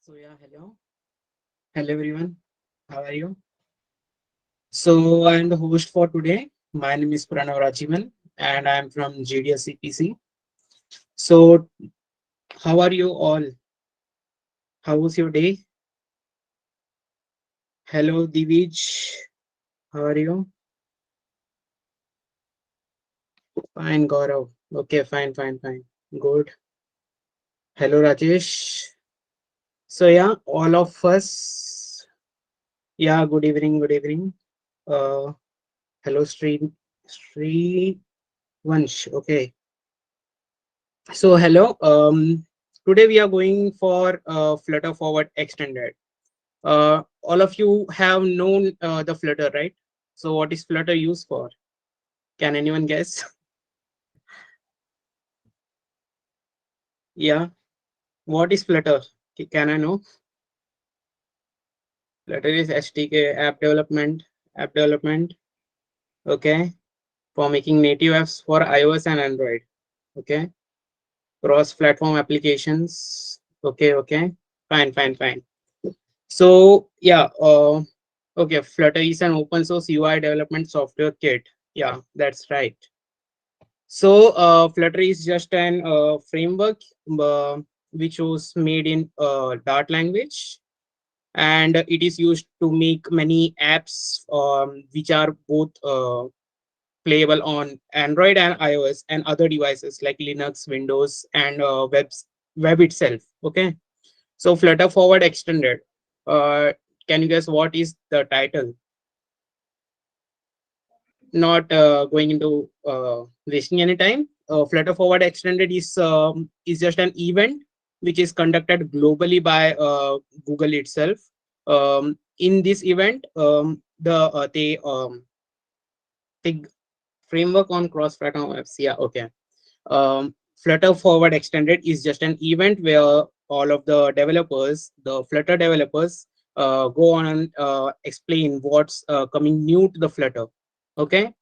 Hello. Hello everyone. How are you? So I'm the host for today. My name is Pranav Rajivan and I'm from GDS CPC. So how are you all? How was your day? Hello Divij. How are you? Fine, Gaurav. Okay, fine. Good. Hello Rajesh. So all of us. Yeah, good evening. Uh Hello Sri Vansh. Okay. So hello. Today we are going for Flutter Forward Extended. All of you have known the Flutter, right? So what is Flutter used for? Can anyone guess? Yeah. What is Flutter? Can I know? Flutter is SDK App development. Okay. For making native apps for iOS and Android. Okay. Cross-platform applications. Okay. Fine. So okay, Flutter is an open source UI development software kit. Yeah, that's right. So Flutter is just an framework uh, which was made in Dart language, and it is used to make many apps which are both playable on Android and iOS and other devices like Linux, Windows, and web itself. Okay. So Flutter Forward Extended. Uh, can you guess what is the title? Not going into wasting any time. Flutter Forward Extended is just an event which is conducted globally by Google itself. In this event, the framework on cross-platform apps. Yeah, okay. Flutter Forward Extended is just an event where all of the developers, the Flutter developers, go on and explain what's coming new to the Flutter. Okay.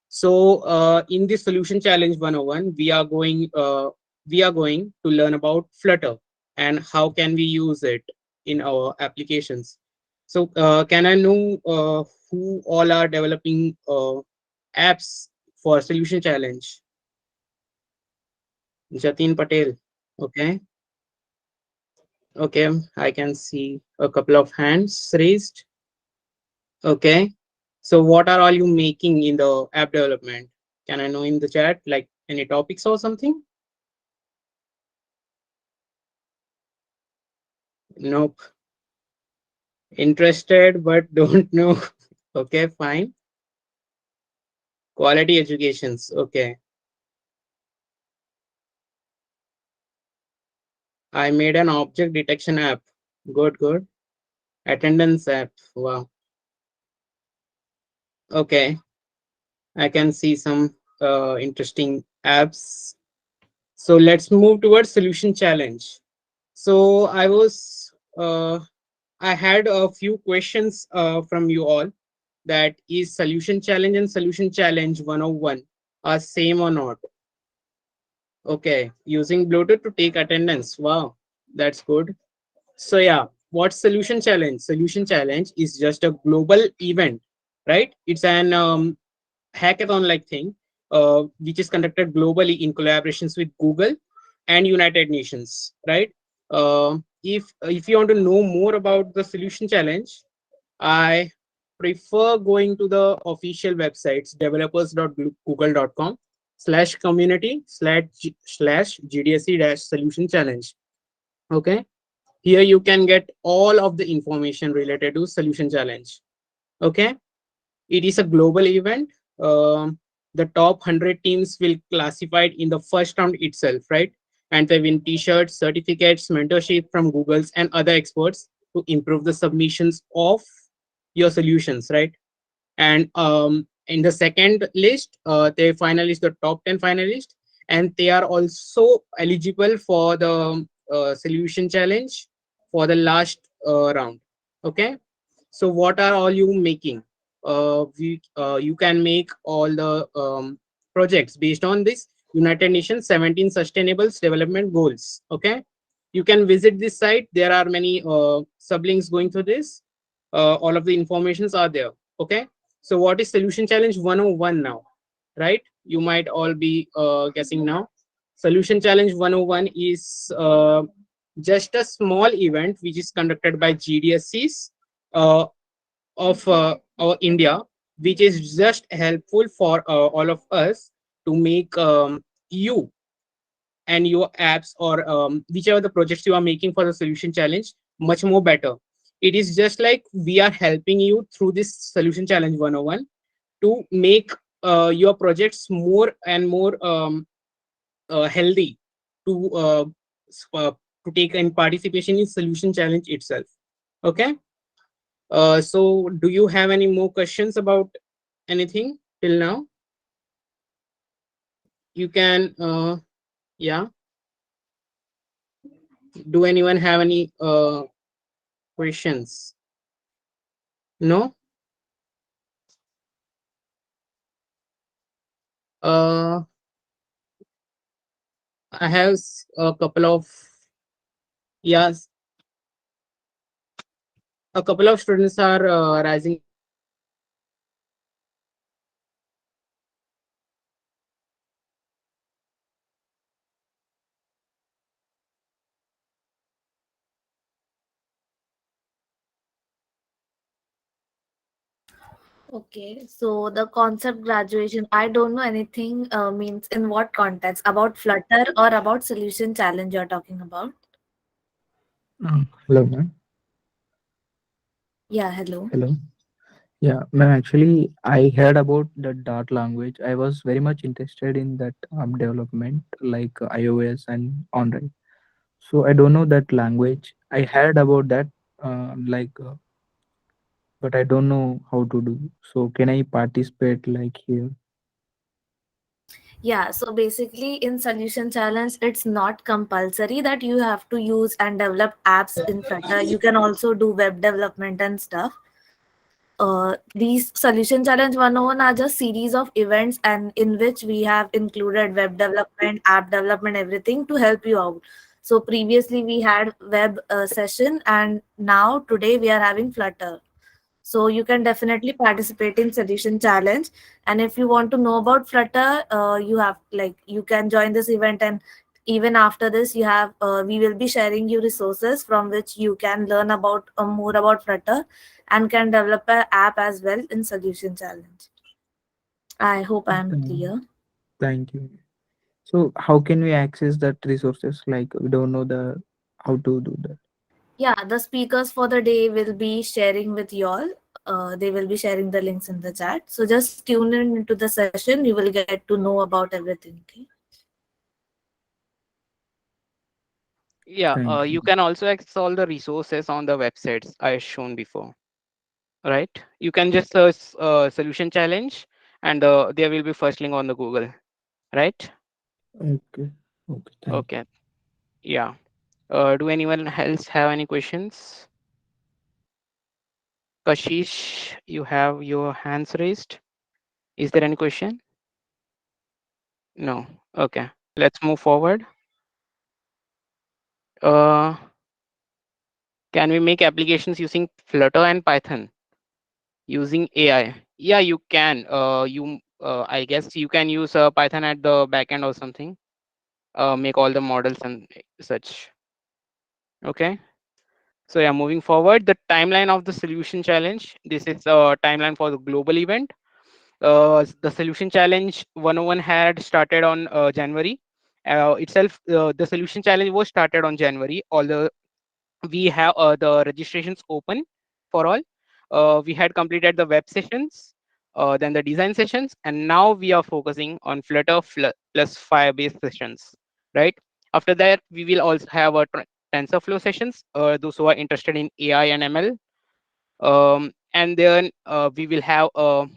So in this Solution Challenge 101, we are going to learn about Flutter and how can we use it in our applications. So can I know who all are developing apps for Solution Challenge? Jatin Patel. Okay. Okay. I can see a couple of hands raised. Okay. So what are all you making in the app development? Can I know in the chat, like any topics or something? Nope. Interested but don't know. Okay, fine. Quality educations. Okay. I made an object detection app. Good. Attendance app. Wow. Okay. I can see some interesting apps. So let's move towards solution challenge. So I had a few questions from you all, that is solution challenge and solution challenge 101 are same or not? Okay, using Bluetooth to take attendance. Wow, that's good. So what's solution challenge? Solution challenge is just a global event, right? It's an hackathon like thing, which is conducted globally in collaborations with Google and United Nations, right? If you want to know more about the solution challenge, I prefer going to the official websites developers.google.com slash community slash GDSC dash solution challenge. Okay. Here you can get all of the information related to solution challenge. Okay. It is a global event. The top 100 teams will classified in the first round itself, right? And they win t-shirts, certificates, mentorship from Google's and other experts to improve the submissions of your solutions, right? And in the second list, the finalists, the top 10 finalists, and they are also eligible for the solution challenge for the last round. Okay. So what are all you making? You can make all the projects based on this United Nations 17 Sustainable Development Goals. Okay. You can visit this site. There are many sublinks going through this. All of the informations are there. Okay. So what is solution challenge 101 now? Right? You might all be guessing now. Solution challenge 101 is just a small event which is conducted by GDSCs uh, of India, which is just helpful for all of us to make you and your apps or whichever the projects you are making for the solution challenge much more better. It is just like we are helping you through this solution challenge 101 to make your projects more and more healthy to to take in participation in solution challenge itself. Okay. So do you have any more questions about anything till now? You can yeah. Do anyone have any questions? No. uh I have a couple of, yes, a couple of students are rising their hand. Okay, so the concept graduation, I don't know anything means in what context about Flutter or about solution challenge you're talking about. Hello, ma'am. Yeah, hello. Hello. Yeah, ma'am. Actually, I heard about the Dart language. I was very much interested in that development, like iOS and Android. So I don't know that language. I heard about that, but I don't know how to do. So can I participate like here? Yeah, so basically in solution challenge, it's not compulsory that you have to use and develop apps in Flutter. You can also do web development and stuff. These solution challenge 101 are just series of events and in which we have included web development, app development, everything to help you out. So previously we had web session and now today we are having Flutter. So you can definitely participate in solution challenge. And if you want to know about Flutter, you have like you can join this event, and even after this you have we will be sharing you resources from which you can learn about more about Flutter and can develop an app as well in solution challenge. I hope I am Thank clear. thank you. So how can we access that resources? Like we don't know the how to do that. Yeah, the speakers for the day will be sharing with you all. They will be sharing the links in the chat. So just tune in into the session. You will get to know about everything. Okay. Yeah, Thank you you. can also access all the resources on the websites I shown before, right? You can just search solution challenge, and there will be first link on the Google, right? Okay. Okay. Thank you. Okay. Yeah. Do anyone else have any questions? Kashish, you have your hands raised. Is there any question? No. Okay. Let's move forward. Uh, can we make applications using Flutter and Python using AI? Yeah, you can. I guess you can use Python at the backend or something. Make all the models and such. Okay. So yeah, moving forward, the timeline of the solution challenge. This is a timeline for the global event. The solution challenge 101 had started on January. The solution challenge was started on January. All the we have the registrations open for all. We had completed the web sessions, then the design sessions, and now we are focusing on plus Firebase sessions, right? After that, we will also have a TensorFlow sessions. Those who are interested in AI and ML, and then we will have a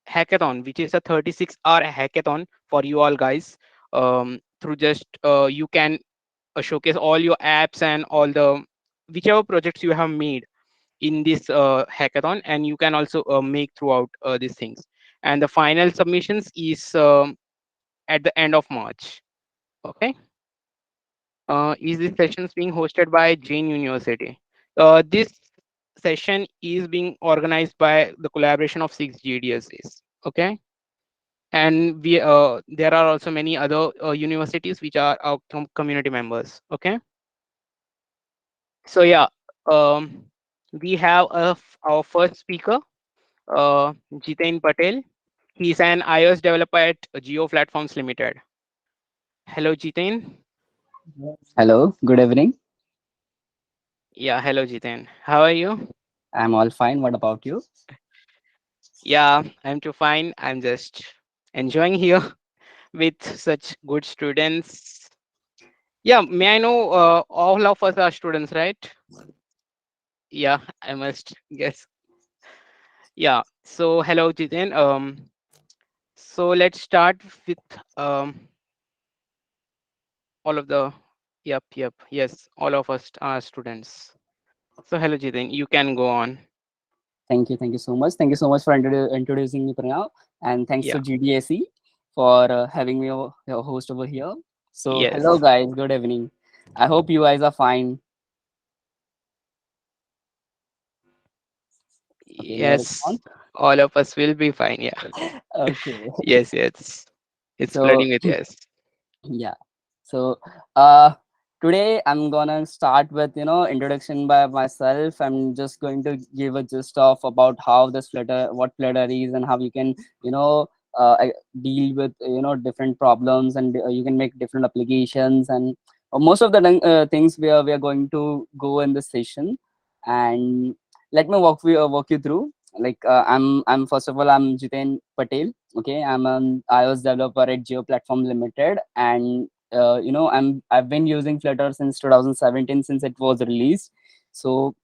hackathon, which is a 36-hour hackathon for you all guys. Through just you can showcase all your apps and all the whichever projects you have made in this hackathon, and you can also make throughout these things. And the final submissions is at the end of March. Okay. Is this sessions being hosted by Jain University? This session is being organized by the collaboration of six GDSs. Okay, and we there are also many other universities which are our community members. Okay, so yeah, um, we have our first speaker, Jitain Patel. He's an iOS developer at Geo Platforms Limited. Hello, Jitain. Hello, good evening. Yeah, hello, Jitain. How are you? I'm all fine. What about you? Yeah, I'm too fine. I'm just enjoying here with such good students. Yeah, may I know all of us are students, right? Yeah, I must guess. Yeah. So hello, Jitin. So let's start with all of the. Yep. Yes, all of us are students. So hello, Jitin. You can go on. Thank you so much. Thank you so much for introducing me, Pranav. And thanks to Yeah. GDSE for having me your host over here. So, hello, Yes. guys. Good evening. I hope you guys are fine. Okay, no Yes. response. All of us will be fine. Yeah. Okay. Yes. It's So, flooding with yes. yeah. So, uh, today I'm gonna start with introduction by myself. I'm just going to give a gist of about how this Flutter, what Flutter is, and how you can you know deal with different problems, and you can make different applications, and most of the things we are going to go in this session. And let me walk you through. Like I'm first of all I'm Jiten Patel. Okay, I'm an iOS developer at Geo Platform Limited, and I've been using Flutter since 2017, since it was released. So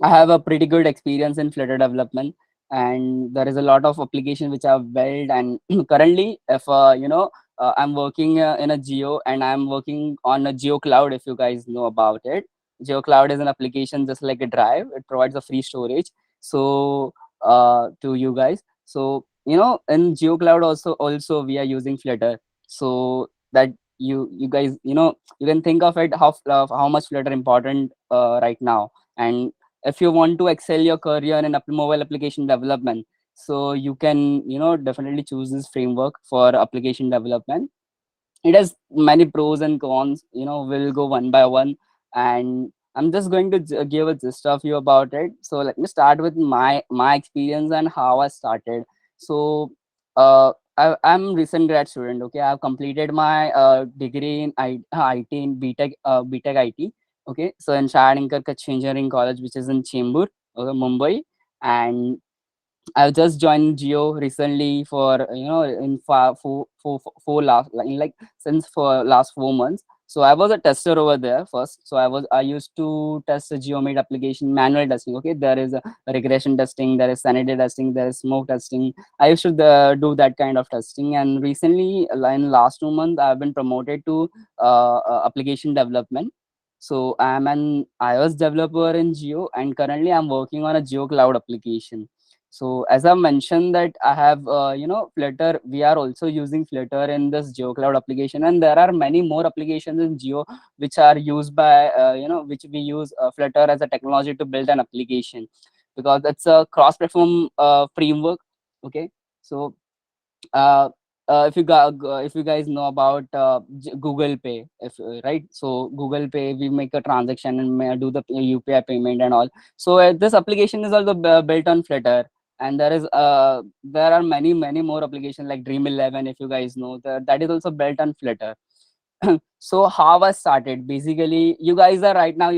I have a pretty good experience in Flutter development, and there is a lot of application which I've built. And currently, if I'm working in a Geo, and I'm working on a Geo Cloud. If you guys know about it, Geo Cloud is an application just like a Drive. It provides a free storage. So to you guys, so in Geo Cloud also we are using Flutter. So that you guys you can think of it how much Flutter important right now. And if you want to excel your career in mobile application development, so you can definitely choose this framework for application development. It has many pros and cons. We'll go one by one, and I'm just going to give a gist of you about it. So let me start with my experience and how I started. So I'm recent grad student. Okay, I've completed my degree in IT in BTech IT. Okay, so in Shadinkar Kutch Engineering College, which is in Chembur, okay, Mumbai. And I've just joined Geo recently for in four last like since for last 4 months. So I was a tester over there first. So I used to test the GeoMate application manual testing. Okay, there is a regression testing, there is sanity testing, there is smoke testing. I used to do that kind of testing. And recently, in last 2 months, I've been promoted to application development. So I'm an iOS developer in Geo, and currently I'm working on a Geo Cloud application. So as I mentioned that I have Flutter, we are also using Flutter in this Geo Cloud application, and there are many more applications in Geo which are used by which we use Flutter as a technology to build an application, because it's a cross-platform framework. Okay, so uh, if you guys know about Google Pay, if right, so Google Pay, we make a transaction and do the UPI payment and all. So this application is also built on Flutter. And there are many more applications like Dream 11, if you guys know, that is also built on Flutter. So how I started, basically, you guys are right now,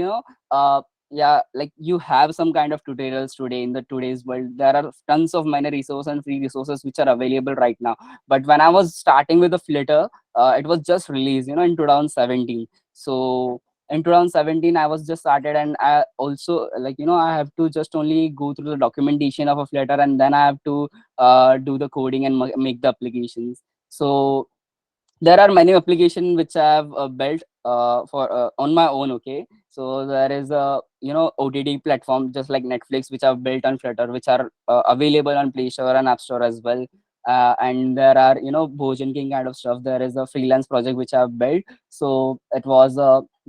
yeah, like you have some kind of tutorials today. In the today's world, there are tons of many resources and free resources which are available right now. But when I was starting with the Flutter, it was just released in 2017. So in 2017 I was just started, and I also, like, I have to just only go through the documentation of a Flutter, and then I have to do the coding and make the applications. So there are many applications which I have built for on my own. Okay, so there is a OTT platform just like Netflix, which I've built on Flutter, which are available on Play Store and App Store as well. And there are Bhojan King kind of stuff. There is a freelance project which I've built. So it was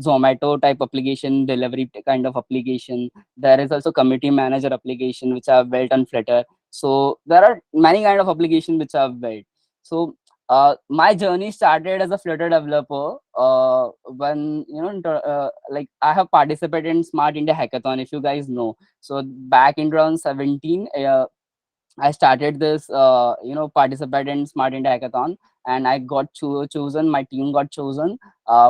Zomato type application, delivery kind of application. There is also committee manager application which I've built on Flutter. So there are many kind of applications which I've built. So my journey started as a Flutter developer when like I have participated in Smart India Hackathon, if you guys know. So back in 2017, I started this, participate in Smart India Hackathon, and I got chosen. My team got chosen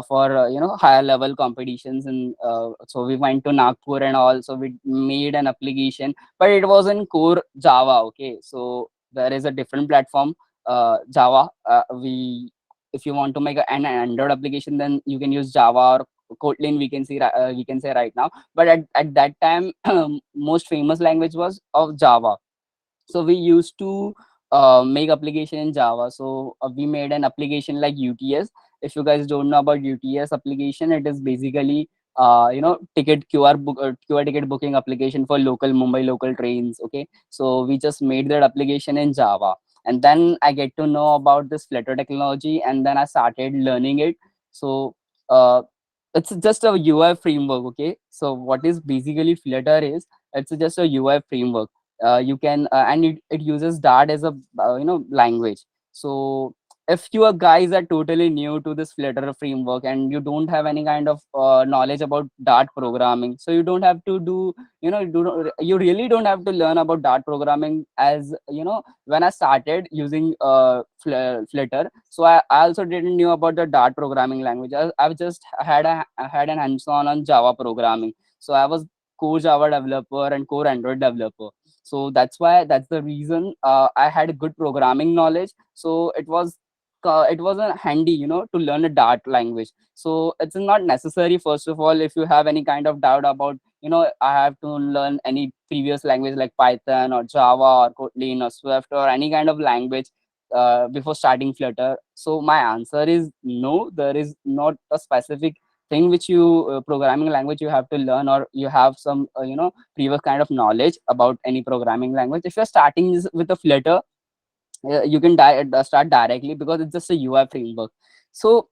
for higher level competitions, and so we went to Nagpur and all. So we made an application, but it was in core Java. Okay, so there is a different platform, Java. If you want to make an Android application, then you can use Java or Kotlin. We can say right now, but at that time, most famous language was of Java. So we used to make application in Java. So we made an application like UTS. If you guys don't know about UTS application, it is basically ticket QR ticket booking application for local Mumbai local trains. Okay, so we just made that application in Java, and then I get to know about this Flutter technology, and then I started learning it. So uh, it's just a UI framework. Okay, so what is basically Flutter is, it's just a UI framework. You can and it uses Dart as a language. So if you are guys are totally new to this Flutter framework and you don't have any kind of knowledge about Dart programming, so you don't have to do, you really don't have to learn about Dart programming. As when I started using Flutter, so I also didn't knew about the Dart programming language. I've just I had an hands-on on Java programming. So I was core Java developer and core Android developer. So that's the reason I had good programming knowledge. So it was a handy, to learn a Dart language. So it's not necessary, first of all, if you have any kind of doubt about, I have to learn any previous language like Python or Java or Kotlin or Swift or any kind of language before starting Flutter. So my answer is no. There is not a specific thing which you programming language you have to learn, or you have some previous kind of knowledge about any programming language. If you're starting with a Flutter, you can start directly, because it's just a UI framework. So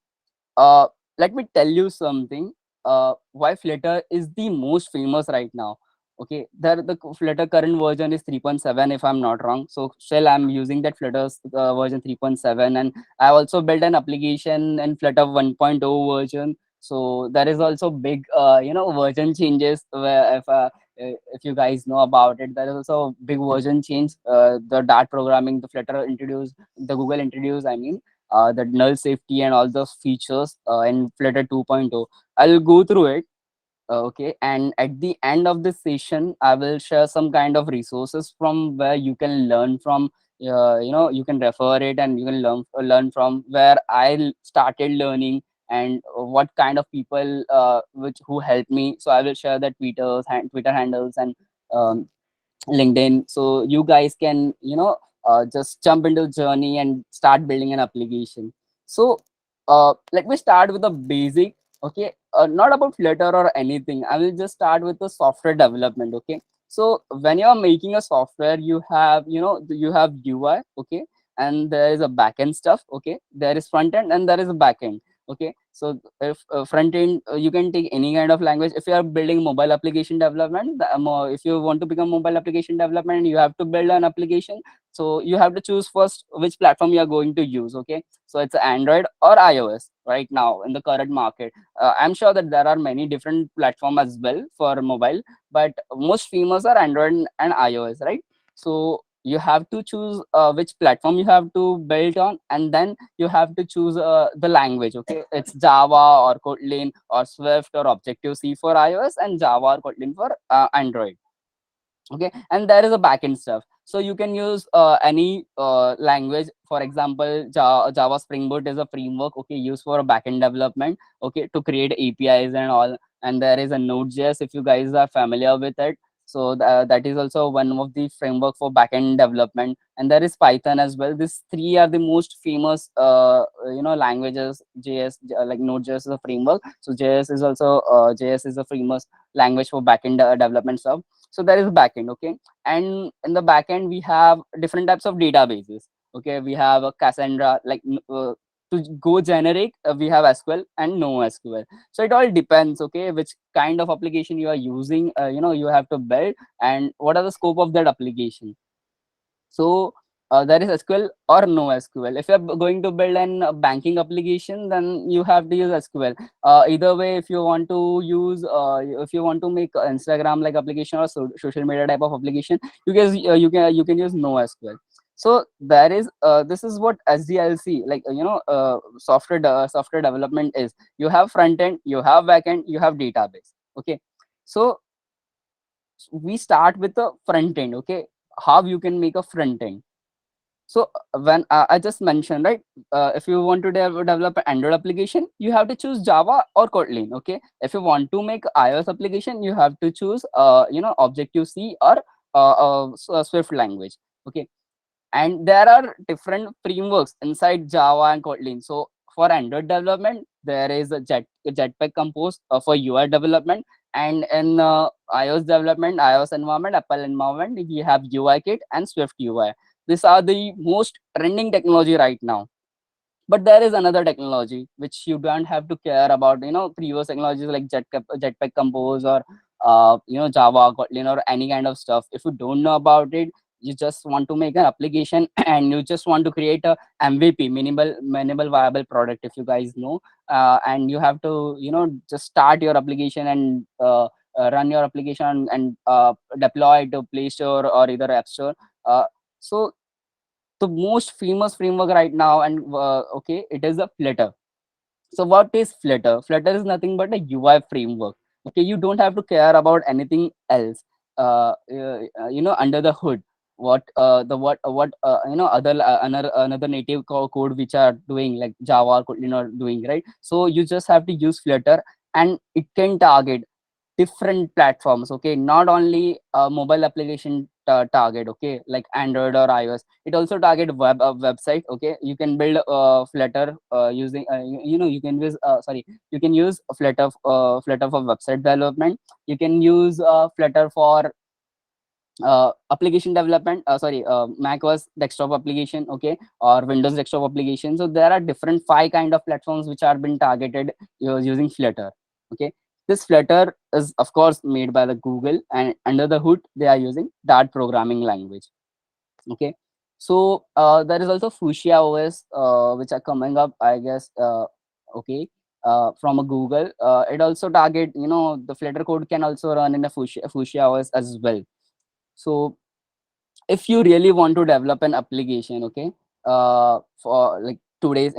uh, let me tell you something. Why Flutter is the most famous right now. Okay, the Flutter current version is 3.7, if I'm not wrong. So still I'm using that Flutter version 3.7, and I also built an application in Flutter 1.0 version. So there is also big version changes, where if you guys know about it, there is also big version change. The Dart programming, the Flutter introduced, the Google introduced, I mean, the null safety and all those features in Flutter 2.0. I'll go through it. Okay, and at the end of this session, I will share some kind of resources from where you can learn from. You can refer it, and you can learn from where started learning, and what kind of people which who helped me. So I will share the Twitter handles and um, LinkedIn, so you guys can just jump into the journey and start building an application. So let me start with the basic. Okay, not about Flutter or anything. I will just start with the software development. Okay, so when you are making a software, you have you have UI. Okay, and there is a backend stuff. Okay, there is front end and there is a backend. Okay, so if front end, you can take any kind of language. If you are building mobile application development, if you want to become mobile application development, you have to build an application. So you have to choose first which platform you are going to use. Okay, so it's Android or iOS right now in the current market. I'm sure that there are many different platforms as well for mobile, but most famous are Android and iOS, right? So you have to choose which platform you have to build on, and then you have to choose the language. Okay, it's Java or Kotlin or Swift or Objective C for iOS, and Java or Kotlin for Android. Okay, and there is a backend stuff. So you can use any language. For example, Java Spring Boot is a framework, okay, used for backend development, okay, to create APIs and all. And there is a Node.js, if you guys are familiar with it. So that is also one of the framework for backend development. And there is Python as well. These three are the most famous languages. Like Node.js is a framework, so JS is a famous language for backend development stuff. So there is backend. Okay, and in the backend we have different types of databases. Okay, we have a Cassandra, like to go generic, we have SQL and no SQL. So it all depends, okay, which kind of application you are using, you have to build, and what are the scope of that application. So there is SQL or no SQL. If you're going to build an banking application, then you have to use SQL. Either way, if you want to use, if you want to make a Instagram like application or social media type of application, you can use no SQL. So there is this is what SDLC, like software development is. You have front end, you have back end, you have database. Okay, so we start with the front end. Okay, how you can make a front end. So when I just mentioned, right, if you want to develop an Android application, you have to choose Java or Kotlin. Okay, if you want to make iOS application, you have to choose Objective C or Swift language. Okay, and there are different frameworks inside Java and Kotlin. So for Android development, there is a Jetpack Compose for UI development, and in iOS development, iOS environment, Apple environment, we have UIKit and Swift UI. These are the most trending technology right now. But there is another technology which you don't have to care about, previous technologies like Jetpack Compose or Java, Kotlin, or any kind of stuff. If you don't know about it, you just want to make an application and you just want to create a MVP, minimal viable product, if you guys know. And you have to just start your application and run your application and deploy it to Play Store or either App Store. So the most famous framework right now, and okay, it is a Flutter. So what is Flutter? Flutter is nothing but a UI framework. Okay, you don't have to care about anything else. Under the hood, another native code which are doing, like Java or Kotlin are doing, right? So you just have to use Flutter, and it can target different platforms. Okay, not only mobile application target, okay, like Android or iOS. It also target website. Okay, you can build Flutter using you can use you can use Flutter for website development. You can use Flutter for application development, Mac OS desktop application, okay, or Windows desktop application. So there are different 5 kind of platforms which are been targeted using Flutter. Okay, this Flutter is of course made by the Google, and under the hood they are using Dart programming language. Okay, so there is also Fuchsia OS which are coming up, I guess. Okay, from a Google, it also target, the Flutter code can also run in a Fuchsia OS as well. So if you really want to develop an application, okay, for like today's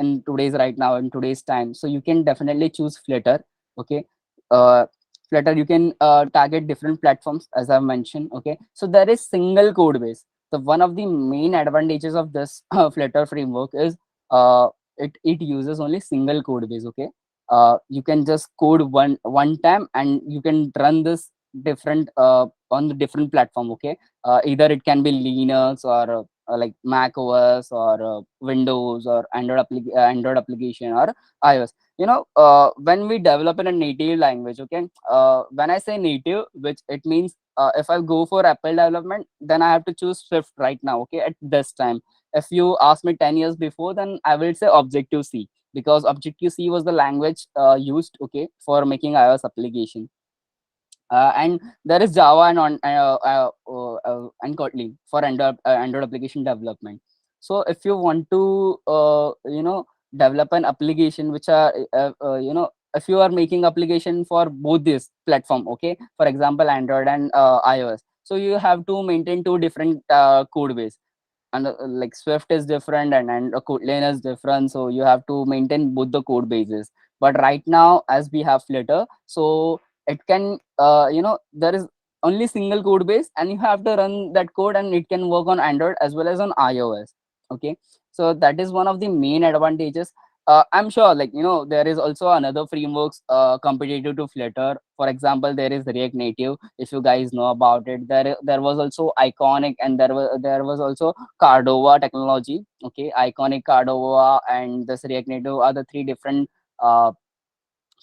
right now, in today's time, so you can definitely choose Flutter. Okay, uh, Flutter, you can target different platforms, as I've mentioned. Okay, so there is single code base. So one of the main advantages of this Flutter framework is it uses only single code base. Okay, you can just code one time and you can run this different on the different platform. Okay, either it can be Linux or like Mac OS or Windows or Android application or iOS. When we develop in a native language, okay, when I say native, which it means if I go for Apple development, then I have to choose Swift right now. Okay, at this time, if you ask me 10 years before, then I will say Objective C, because Objective C was the language used, okay, for making iOS application. And there is Java and Kotlin for Android application development. So if you want to develop an application which are if you are making application for both this platform, okay, for example Android and iOS, so you have to maintain 2 different code base. And like Swift is different, and Kotlin is different, so you have to maintain both the code bases. But right now, as we have Flutter, so it can there is only single code base, and you have to run that code, and it can work on Android as well as on iOS. Okay, so that is one of the main advantages. I'm sure, like, there is also another frameworks competitive to Flutter. For example, there is React Native. If you guys know about it, there was also Iconic, and there was also Cordova technology. Okay, Iconic, Cordova, and this React Native are the 3 different uh,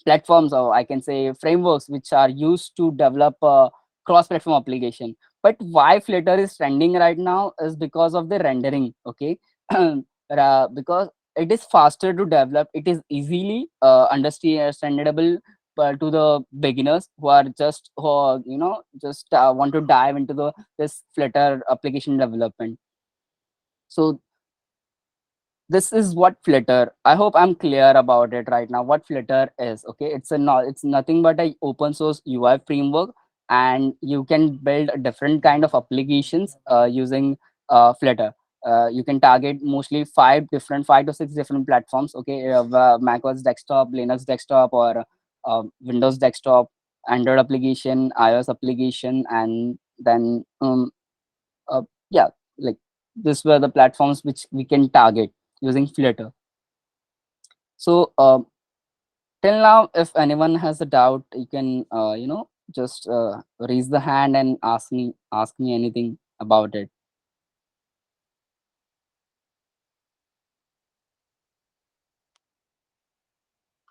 platforms, or I can say frameworks, which are used to develop a cross-platform application. But why Flutter is trending right now is because of the rendering. Okay, because it is faster to develop. It is easily understandable to the beginners who are just who are, just want to dive into the this Flutter application development. So this is what Flutter, I hope I'm clear about it right now, what Flutter is. Okay, it's nothing but a open source UI framework, and you can build a different kind of applications using Flutter. You can target mostly five to six different platforms. Okay, Mac OS desktop, Linux desktop, or Windows desktop, Android application, iOS application, and then uh, yeah, like this were the platforms which we can target using Flutter. So till now, if anyone has a doubt, you can just raise the hand and ask me anything about it.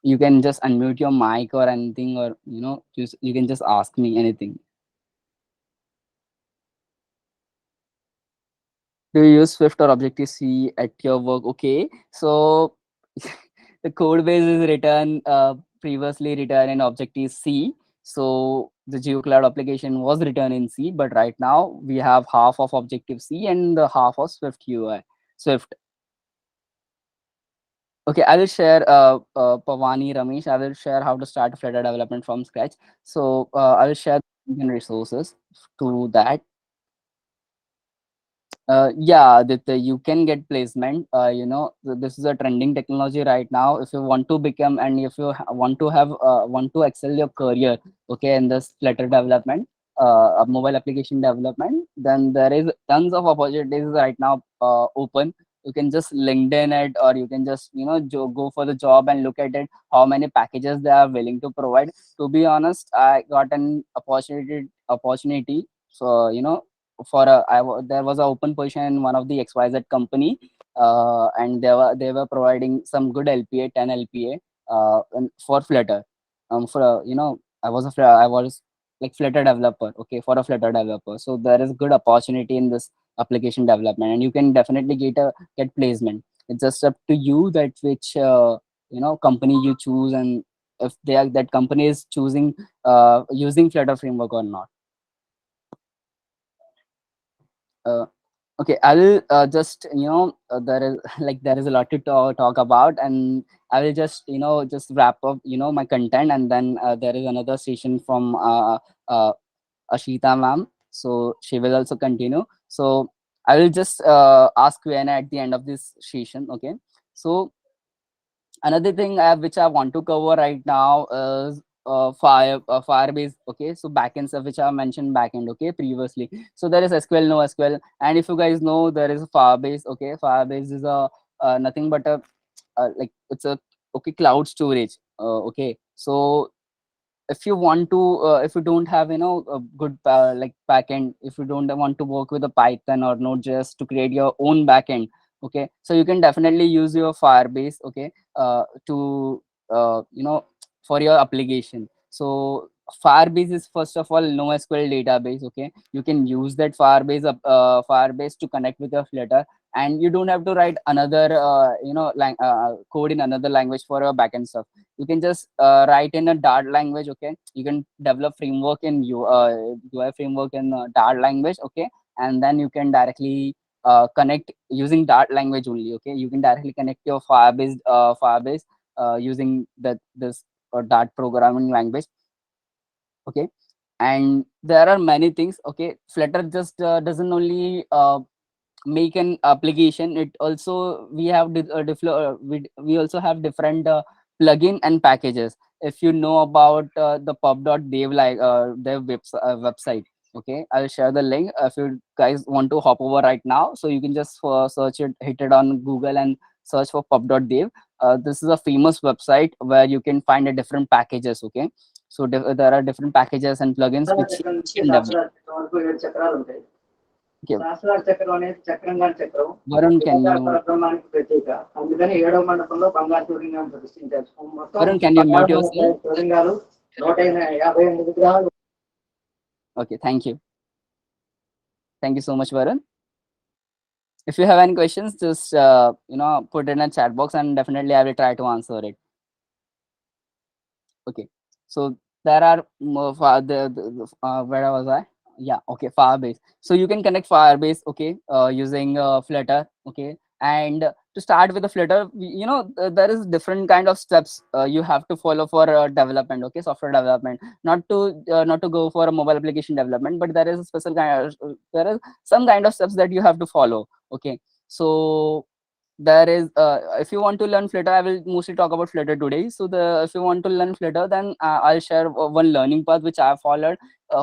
You can just unmute your mic or anything, or just you can just ask me anything. Do you use Swift or Objective C at your work? Okay, so the code base is written previously written in Objective C. So the GeoCloud application was written in C, but right now we have half of Objective C and the half of Swift UI. Swift. Okay, I will share Pavani Ramesh. I will share how to start Flutter development from scratch. So I will share resources to that. Yeah, Aditya, you can get placement. This is a trending technology right now. If you want to become, and if you want to excel your career, okay, in this Flutter development, mobile application development, then there is tons of opportunities right now open. You can just LinkedIn it, or you can just go for the job and look at it. How many packages they are willing to provide. To be honest, I got an opportunity. So there was an open position in one of the XYZ company, and they were providing some good LPA, 10 LPA, for Flutter. For I was like Flutter developer. Okay, for a Flutter developer, so there is good opportunity in this application development, and you can definitely get placement. It's just up to you that which company you choose, and if that company is choosing using Flutter framework or not. Uh, okay, I'll just there is there is a lot to talk about, and I will just wrap up my content, and then there is another session from Ashita ma'am, so she will also continue. So I will just ask Q&A at the end of this session. Okay, so another thing which I want to cover right now is Firebase. Okay, so backend stuff which I mentioned backend. Okay, previously. So there is SQL, no SQL, and if you guys know, there is Firebase. Okay, Firebase is a nothing but a it's a cloud storage. Okay, so if you don't have a good backend, if you don't want to work with a Python or Node.js to create your own backend, okay, so you can definitely use your Firebase, okay, to for your application. So Firebase is first of all NoSQL database. Okay, you can use that Firebase to connect with your Flutter, and you don't have to write another code in another language for your backend stuff. You can just write in a Dart language. Okay, you can develop framework in UI framework in Dart language. Okay, and then you can directly connect using Dart language only. Okay, you can directly connect your Firebase using this Dart programming language. Okay, and there are many things. Okay, Flutter just doesn't only make an application. It also we have we also have different plugin and packages. If you know about the pub.dev dev website, okay, I'll share the link if you guys want to hop over right now. So you can just search it, hit it on Google and search for pub.dev. This is a famous website where you can find a different packages. Okay, so there are different packages and plugins which you can develop. Okay. సహస్రార చక్రం అనేది చక్రంగా చక్రం Varun, can లింగ you పరబ్రహ్మానికి ప్రత్యేక. అందుకని 7వ మండపంలో బంగారు శివలింగాన్ని ప్రతిష్ఠించారు. మొత్తం Varun, can you mute 16 yourself? శివలింగాలు, 158 విగ్రహాలు. Okay, thank you so much, Varun. If you have any questions, just put it in a chat box, and definitely I will try to answer it. Okay, so there are more where was I? Yeah, okay, Firebase. So you can connect Firebase, okay, using Flutter, okay. And to start with the Flutter, there is different kind of steps you have to follow for development, okay, software development. Not to go for a mobile application development, but there is a special kind of there is some kind of steps that you have to follow, okay. So there is if you want to learn Flutter, I will mostly talk about Flutter today. So if you want to learn Flutter, then I'll share one learning path which I have followed.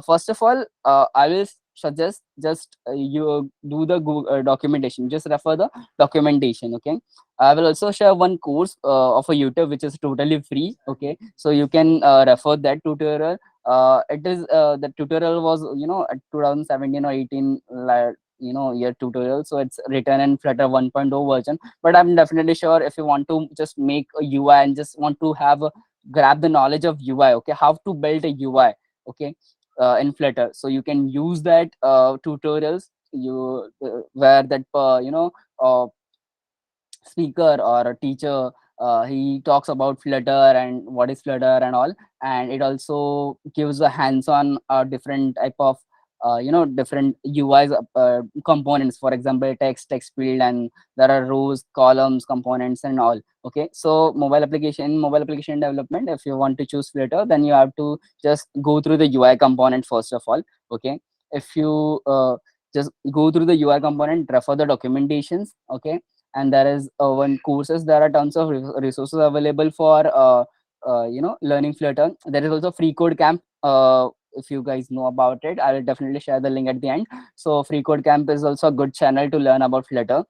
First of all, I will suggest just you do the Google, documentation, just refer the documentation, okay. I will also share one course of a YouTube which is totally free, okay, so you can refer that tutorial. It is the tutorial was at 2017 or 18, like, year tutorial, so it's written in Flutter 1.0 version. But I'm definitely sure if you want to just make a UI and just want to have grab the knowledge of UI, okay, how to build a UI, okay, in Flutter, so you can use that tutorials, where that speaker or a teacher, he talks about Flutter and what is Flutter and all. And it also gives a hands-on different type of different UIs components, for example text field, and there are rows, columns, components and all, okay. So mobile application development, if you want to choose Flutter, then you have to just go through the UI component first of all, okay. If you just go through the UI component, refer the documentations, okay. And there is one courses, there are tons of resources available for learning Flutter. There is also free code camp. If you guys know about it, I will definitely share the link at the end. So free code camp is also a good channel to learn about Flutter.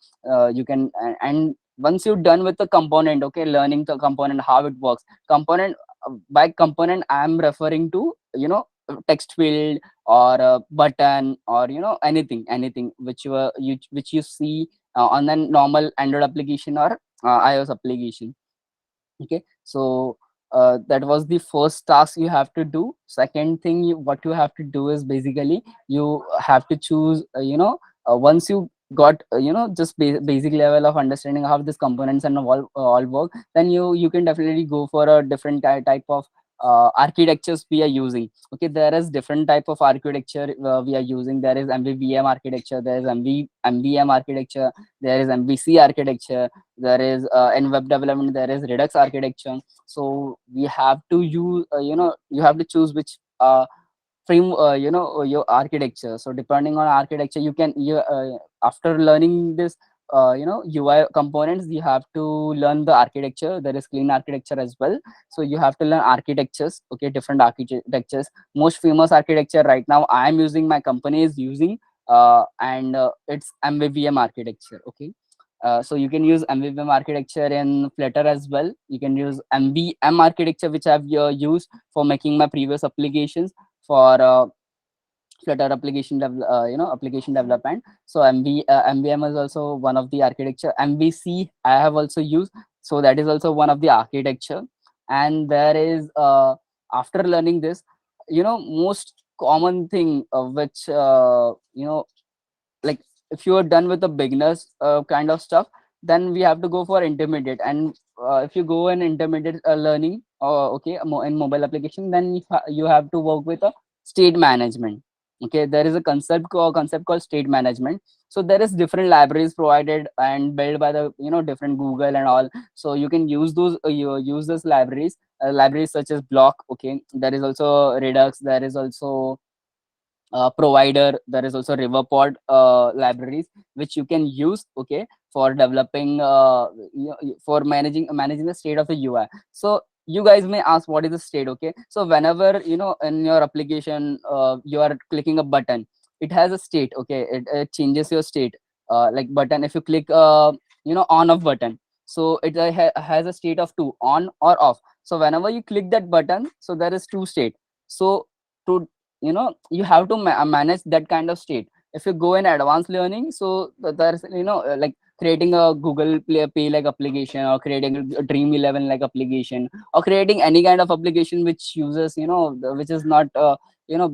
You can and once you're done with the component, okay, learning the component, how it works, component, by component I am referring to text field or a button, or anything which which you see on a normal Android application or iOS application, okay. So that was the first task you have to do. Second thing, what you have to do is basically you have to choose once you got just basic level of understanding how these components and all work, then you can definitely go for a different type of architectures we are using, okay. There is different type of architecture we are using. There is MVVM architecture, there is MVM architecture, there is MVC architecture, there is in web development there is Redux architecture. So we have to use you have to choose which frame your architecture. So depending on architecture, you after learning this UI components, you have to learn the architecture. There is clean architecture as well, so you have to learn architectures, okay, different architectures. Most famous architecture right now I am using, my company is using, and it's MVVM architecture, okay. So you can use MVVM architecture in Flutter as well. You can use MVM architecture, which I've used for making my previous applications for Flutter application development. So MVM is also one of the architecture. MVC I have also used, so that is also one of the architecture. And there is after learning this, most common thing which like if you are done with the beginners kind of stuff, then we have to go for intermediate. And if you go in intermediate learning, okay, in mobile application, then you have to work with a state management, okay. There is a concept called state management. So there is different libraries provided and built by the different Google and all. So you can use those you use those libraries such as block, okay. There is also Redux, there is also provider, there is also riverpod libraries which you can use, okay, for developing for managing the state of the UI. So you guys may ask, what is the state, okay. So whenever in your application you are clicking a button, it has a state, okay. It changes your state, like button, if you click on off button, so it has a state of two, on or off. So whenever you click that button, so there is two state. So to you have to manage that kind of state. If you go in advanced learning, so there's like creating a Google Pay like application, or creating a Dream 11 like application, or creating any kind of application which uses which is not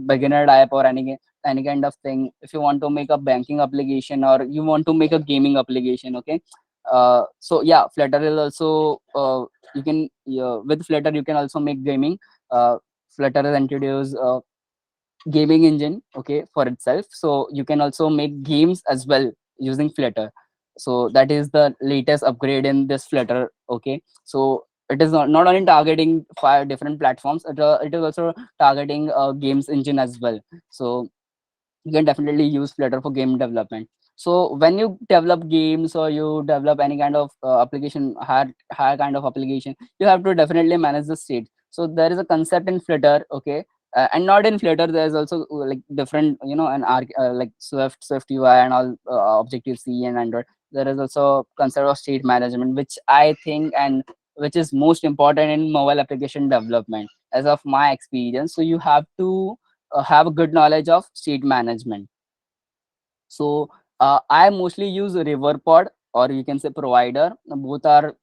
beginner type or any any kind of thing, if you want to make a banking application or you want to make a gaming application, okay. So yeah, Flutter is also you can with Flutter you can also make gaming. uh, Flutter has introduced gaming engine, okay, for itself, so you can also make games as well using Flutter. So that is the latest upgrade in this Flutter, okay. So it is not only targeting 5 different platforms, it is also targeting games engine as well. So you can definitely use Flutter for game development. So when you develop games or you develop any kind of application, higher kind of application, you have to definitely manage the state. So there is a concept in Flutter, okay. And not in Flutter, there's also like different, an like Swift UI and all, Objective C and Android. There is also concept of state management, which I think and which is most important in mobile application development, as of my experience. So you have to have a good knowledge of state management. So I mostly use Riverpod, or you can say Provider. Both are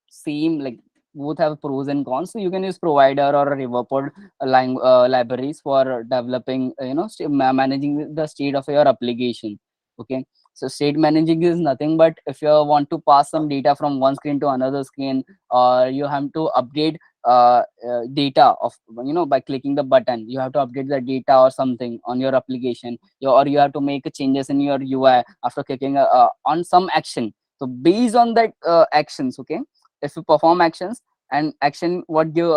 same, like both have pros and cons. So you can use Provider or Riverpod libraries for developing, managing the state of your application. Okay. So state managing is nothing but if you want to pass some data from one screen to another screen, or you have to update data of, by clicking the button, you have to update the data or something on your application, or you have to make changes in your UI after clicking on some action. So based on that actions, okay, if you perform actions, and action what give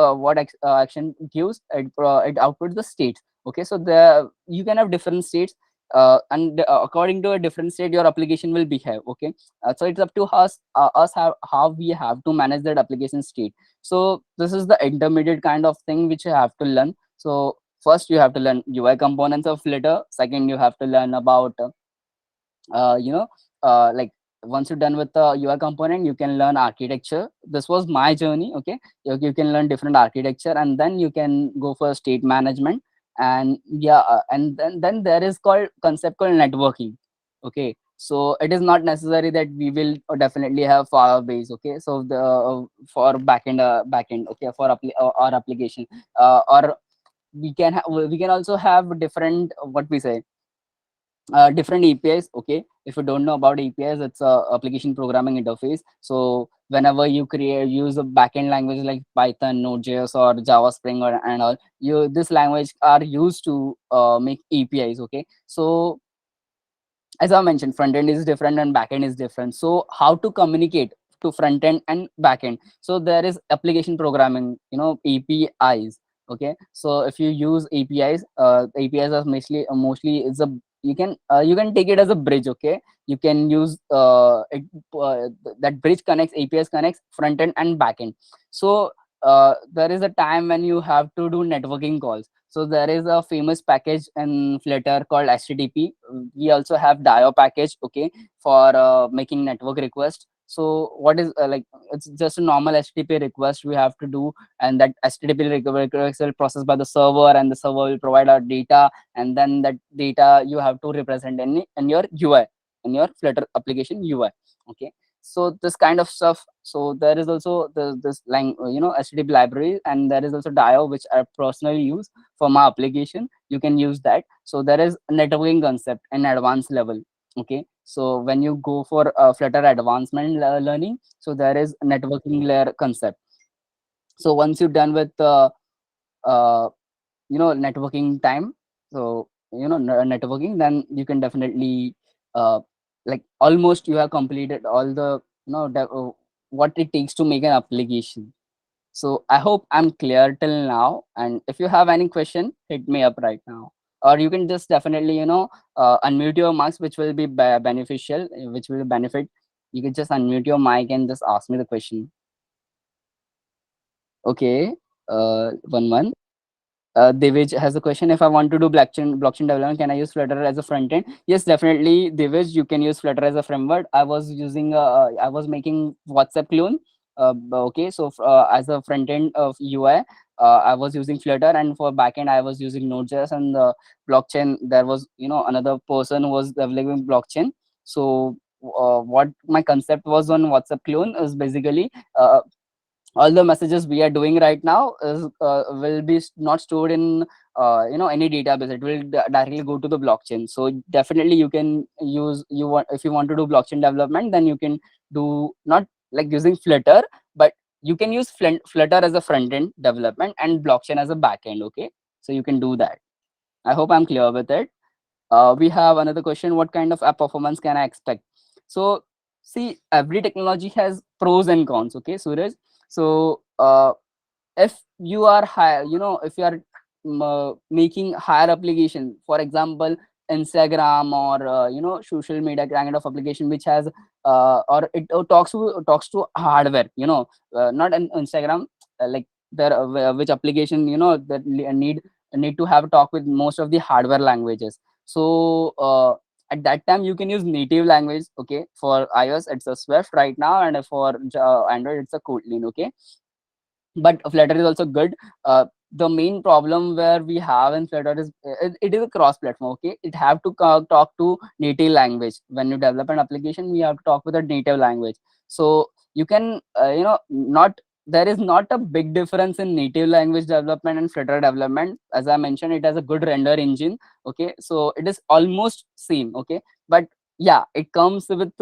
action gives, it outputs the state. Okay, so the you can have different states, and according to a different state your application will behave. Okay, so it's up to us how we have to manage that application state. So this is the intermediate kind of thing which you have to learn. So first you have to learn UI components of Flutter. Second, you have to learn about uh, you know like once you're done with the UI component, you can learn architecture. This was my journey. Okay, you can learn different architecture, and then you can go for state management. And yeah, and then there is called concept called networking. Okay, so it is not necessary that we will definitely have Firebase. Okay, so the for backend, okay, for our application, or we can also have different, what we say, different APIs. Okay, if you don't know about APIs, it's a application programming interface. So whenever you use a backend language like Python, Node.js, or Java Spring, or and all, you this language are used to make APIs. Okay, so as I mentioned, front end is different and back end is different. So how to communicate to front end and back end? So there is application programming, APIs. Okay, so if you use APIs, APIs are mostly it's a you can take it as a bridge. Okay, you can use that bridge connects APIs, connects front end and back end. So there is a time when you have to do networking calls. So there is a famous package in Flutter called HTTP. We also have Dio package, okay, for making network request. So what is it's just a normal HTTP request we have to do, and that HTTP request will process by the server, and the server will provide our data, and then that data you have to represent in your UI, in your Flutter application UI. Okay, so this kind of stuff. So there is also this HTTP library, and there is also Dio, which I personally use for my application. You can use that. So there is a networking concept in advanced level. Okay, so when you go for Flutter advancement learning, so there is a networking layer concept. So once you're done with uh, networking time, so networking, then you can definitely like almost you have completed all the what it takes to make an application. So I hope I'm clear till now. And if you have any question, hit me up right now. Or you can just definitely, unmute your mics, which will be beneficial, which will benefit. You can just unmute your mic and just ask me the question. Okay. One. Divij has a question. If I want to do blockchain development, can I use Flutter as a front end? Yes, definitely, Divij. You can use Flutter as a framework. I was making WhatsApp clone. Okay, so as a front end of UI, I was using Flutter, and for backend, I was using Node.js, and the blockchain. There was another person who was developing blockchain. So what my concept was on WhatsApp clone is basically. All the messages we are doing right now is will be not stored in any database, it will directly go to the blockchain. So definitely you can use, you want, if you want to do blockchain development, then you can do not like using Flutter, but you can use Flutter as a front end development and blockchain as a back end. Okay, so you can do that. I hope I'm clear with it. We have another question: what kind of app performance can I expect? So see, every technology has pros and cons. Okay, Suraj. So if you are high, if you are making higher application, for example Instagram, or social media kind of application which has or it talks to hardware, not an Instagram, like there which application that need to have a talk with most of the hardware languages. So at that time you can use native language. Okay, for iOS it's a Swift right now, and for Android it's a Kotlin. Okay, but Flutter is also good. The main problem where we have in Flutter is it is a cross platform. Okay, it have to talk to native language. When you develop an application, we have to talk with a native language. So you can not, there is not a big difference in native language development and Flutter development. As I mentioned, it has a good render engine. Okay, so it is almost same. Okay, but yeah, it comes with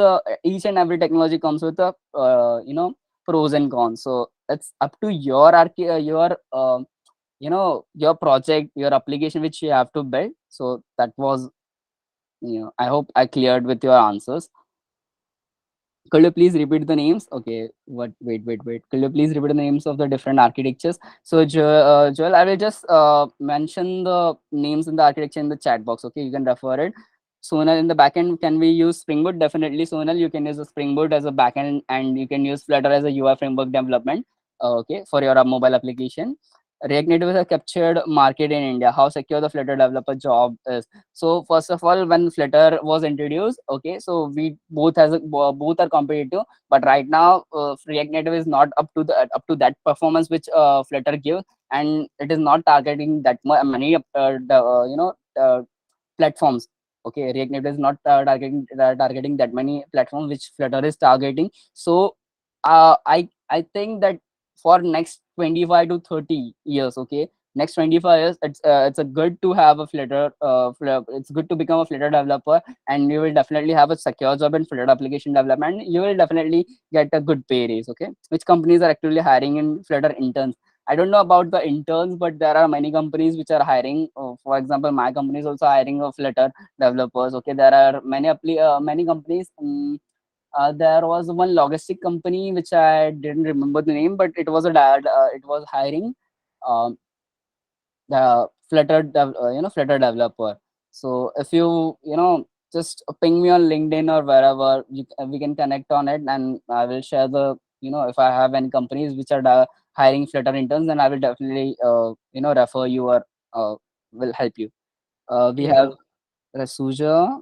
each and every technology comes with a pros and cons. So it's up to your your your project, your application which you have to build. So that was, I hope I cleared with your answers. Could you please repeat the names? Okay, what? Wait. Could you please repeat the names of the different architectures? So, Joel, I will just mention the names in the architecture in the chat box. Okay, you can refer it. Sonal, in the backend, can we use Spring Boot? Definitely, Sonal, you can use a Spring Boot as a backend, and you can use Flutter as a UI framework development. Okay, for your mobile application. React Native is a captured market in India. How secure the Flutter developer job is? So first of all, when Flutter was introduced, okay, so we both both are competitive, but right now React Native is not up to that performance which Flutter gives, and it is not targeting that many platforms. Okay, React Native is not targeting that many platforms which Flutter is targeting. So I think that for next 25 to 30 years, okay, next 25 years, it's a good to have a Flutter. It's good to become a Flutter developer, and you will definitely have a secure job in Flutter application development. You will definitely get a good pay raise. Okay, which companies are actually hiring in Flutter interns? I don't know about the interns, but there are many companies which are hiring. For example, my company is also hiring a Flutter developers. Okay, there are many companies. There was one logistic company which I didn't remember the name, but it was it was hiring um, the Flutter developer. So if just ping me on LinkedIn or wherever, we can connect on it, and I will share the, if I have any companies which are hiring Flutter interns, then I will definitely refer you, or will help you. We Yeah. have Rasuja.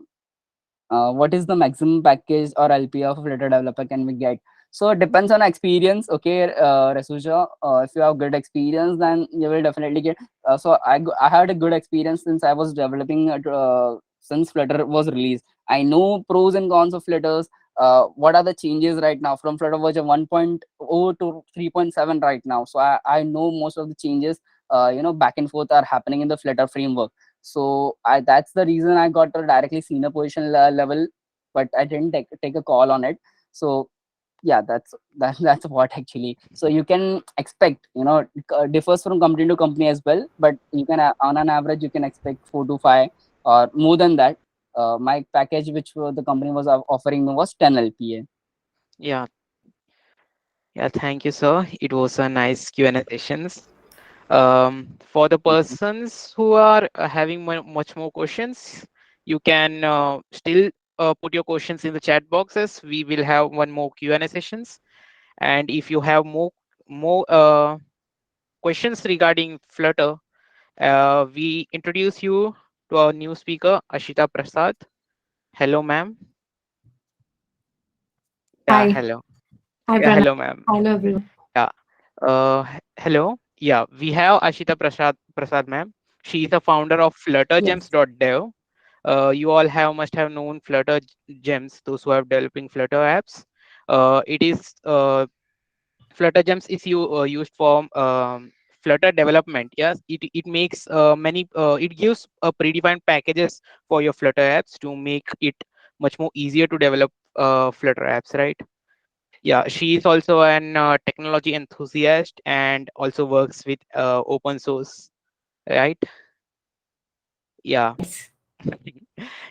What is the maximum package or LP of a Flutter developer can we get? So it depends on experience. Okay, Rasuja, if you have good experience, then you will definitely get. So I had a good experience since I was developing since Flutter was released. I know pros and cons of Flutters. What are the changes right now from Flutter version 1.0 to 3.7 right now? So I know most of the changes. Back and forth are happening in the Flutter framework. So that's the reason I got a directly senior position level, but I didn't take a call on it. So yeah, that's what actually. So you can expect, it differs from company to company as well, but you can on an average you can expect 4 to 5 or more than that. My package which the company was offering me was 10 LPA. Yeah, yeah. Thank you, sir. It was a nice Q&A sessions. For the persons who are having much more questions, you can still put your questions in the chat boxes. We will have one more Q&A sessions, and if you have more questions regarding Flutter, we introduce you to our new speaker, Ashita Prasad. Hello, ma'am. Yeah, Hi. hello. Hi, Yeah, Pranav. hello, ma'am. Hello, everyone. Yeah. Hello. Yeah, we have Ashita Prasad, ma'am. She is the founder of Yes. fluttergems.dev. You all must have known Flutter Gems, those who are developing Flutter apps. It is Flutter Gems is used for Flutter development, yes, it makes many it gives predefined packages for your Flutter apps to make it much more easier to develop Flutter apps, right? Yeah, she is also an technology enthusiast and also works with open source, right? Yeah. Yes.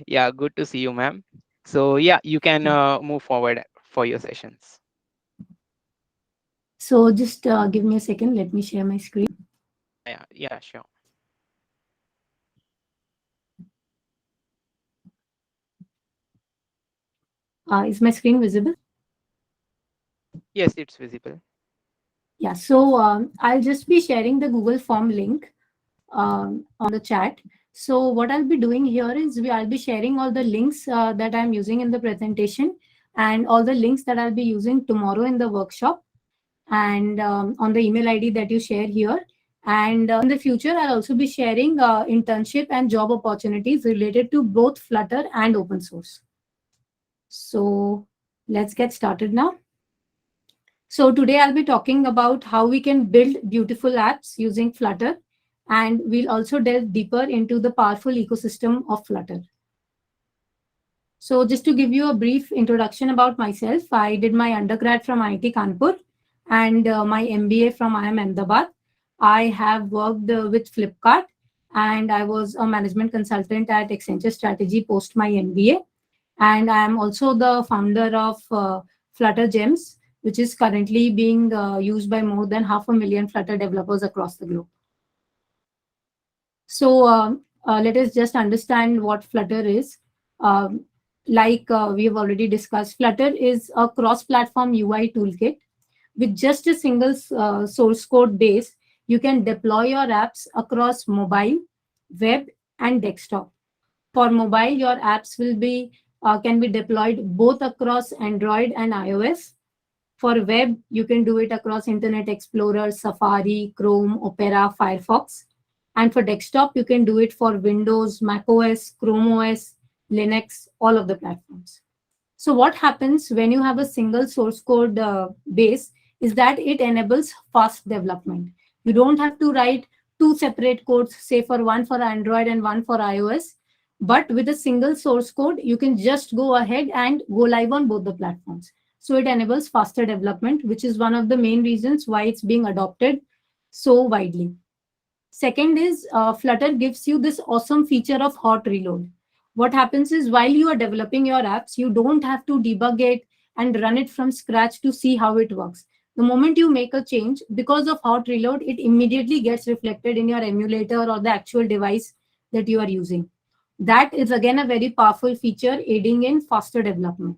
Yeah, good to see you, ma'am. So yeah, you can move forward for your sessions. So just give me a second. Let me share my screen. Yeah, yeah, sure. Is my screen visible? Yes, it's visible. Yeah. So I'll just be sharing the Google Form link on the chat. So what I'll be doing here is I'll be sharing all the links that I'm using in the presentation and all the links that I'll be using tomorrow in the workshop and on the email ID that you share here. And in the future, I'll also be sharing internship and job opportunities related to both Flutter and open source. So let's get started now. So today I'll be talking about how we can build beautiful apps using Flutter, and we'll also delve deeper into the powerful ecosystem of Flutter. So just to give you a brief introduction about myself, I did my undergrad from IIT Kanpur and my MBA from IIM Ahmedabad. I have worked with Flipkart and I was a management consultant at Accenture Strategy post my MBA. And I am also the founder of Flutter Gems, which is currently being used by more than 500,000 Flutter developers across the globe. So let us just understand what Flutter is. We have already discussed, Flutter is a cross-platform UI toolkit. With just a single source code base, you can deploy your apps across mobile, web, and desktop. For mobile, your apps will be can be deployed both across Android and iOS. For web, you can do it across Internet Explorer, Safari, Chrome, Opera, Firefox. And for desktop, you can do it for Windows, Mac OS, Chrome OS, Linux, all of the platforms. So what happens when you have a single source code base is that it enables fast development. You don't have to write two separate codes, say for one for Android and one for iOS. But with a single source code, you can just go ahead and go live on both the platforms. So it enables faster development, which is one of the main reasons why it's being adopted so widely. Second is Flutter gives you this awesome feature of hot reload. What happens is while you are developing your apps, you don't have to debug it and run it from scratch to see how it works. The moment you make a change, because of hot reload, it immediately gets reflected in your emulator or the actual device that you are using. That is again a very powerful feature aiding in faster development.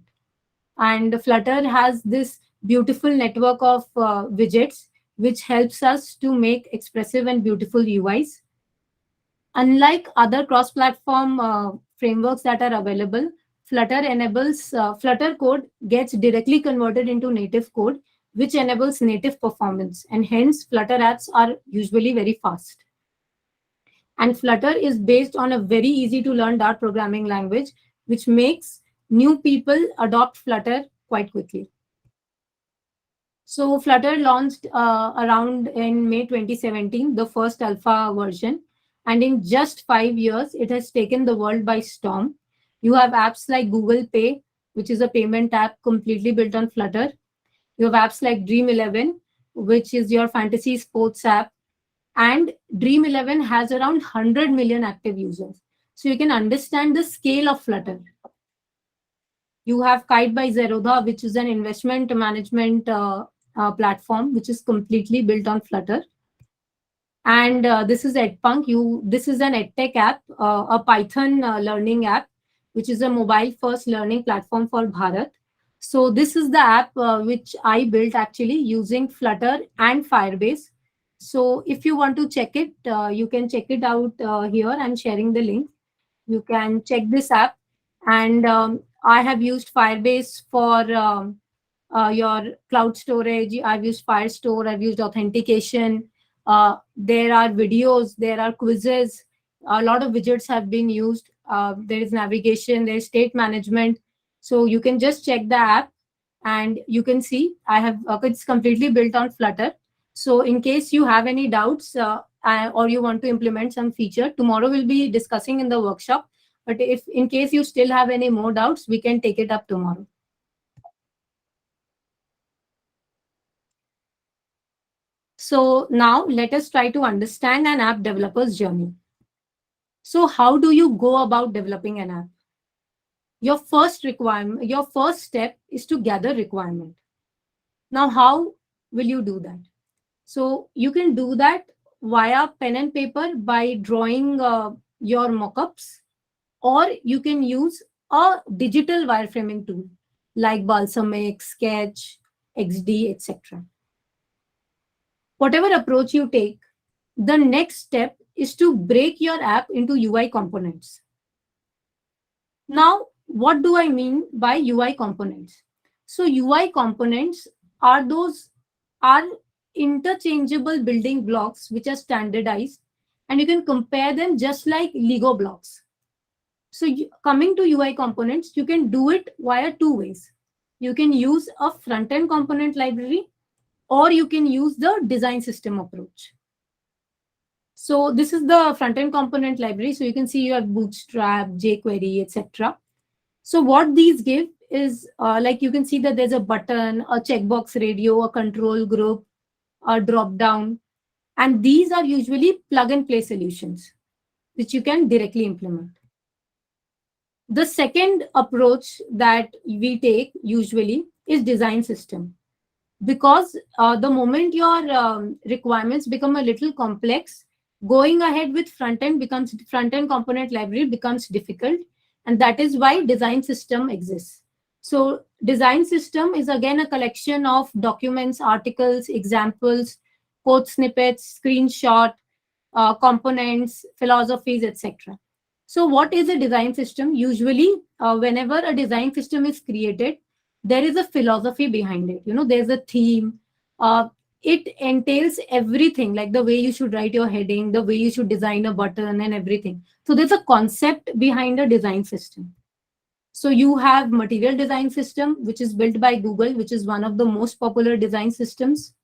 And Flutter has this beautiful network of widgets which helps us to make expressive and beautiful UIs. Unlike other cross-platform frameworks that are available, Flutter enables Flutter code gets directly converted into native code, which enables native performance, and hence Flutter apps are usually very fast. And Flutter is based on a very easy to learn Dart programming language, which makes new people adopt Flutter quite quickly. So Flutter launched around in May 2017, the first alpha version. And in just 5 years, it has taken the world by storm. You have apps like Google Pay, which is a payment app completely built on Flutter. You have apps like Dream 11, which is your fantasy sports app. And Dream 11 has around 100 million active users. So you can understand the scale of Flutter. You have Kite by Zerodha, which is an investment management platform, which is completely built on Flutter. And this is EdPunk. This is an EdTech app, a Python learning app, which is a mobile-first learning platform for Bharat. So this is the app which I built actually using Flutter and Firebase. So if you want to check it, you can check it out here. I'm sharing the link. You can check this app. And I have used Firebase for your cloud storage. I've used Firestore. I've used authentication. There are videos. There are quizzes. A lot of widgets have been used. There is navigation. There is state management. So you can just check the app and you can see I have it's completely built on Flutter. So in case you have any doubts or you want to implement some feature, tomorrow we'll be discussing in the workshop. But if in case you still have any more doubts, we can take it up tomorrow. So now let us try to understand an app developer's journey. So how do you go about developing an app? Your first step is to gather requirement. Now, how will you do that? So you can do that via pen and paper by drawing your mockups, or you can use a digital wireframing tool like Balsamic, Sketch, XD, etc. Whatever approach you take, the next step is to break your app into UI components. Now, what do I mean by UI components? So UI components are those are interchangeable building blocks which are standardized, and you can compare them just like Lego blocks. So coming to UI components, you can do it via two ways. You can use a front-end component library, or you can use the design system approach. So this is the front-end component library. So you can see you have Bootstrap, jQuery, etc. So what these give is like you can see that there's a button, a checkbox radio, a control group, a drop down, and these are usually plug and play solutions which you can directly implement. The second approach that we take usually is design system, because the moment your requirements become a little complex, going ahead with front end component library becomes difficult, and that is why design system exists. So design system is again a collection of documents, articles, examples, code snippets, screenshot, components, philosophies, etc. So what is a design system? Usually, whenever a design system is created, there is a philosophy behind it. There's a theme. It entails everything, like the way you should write your heading, the way you should design a button and everything. So there's a concept behind a design system. So you have material design system, which is built by Google, which is one of the most popular design systems.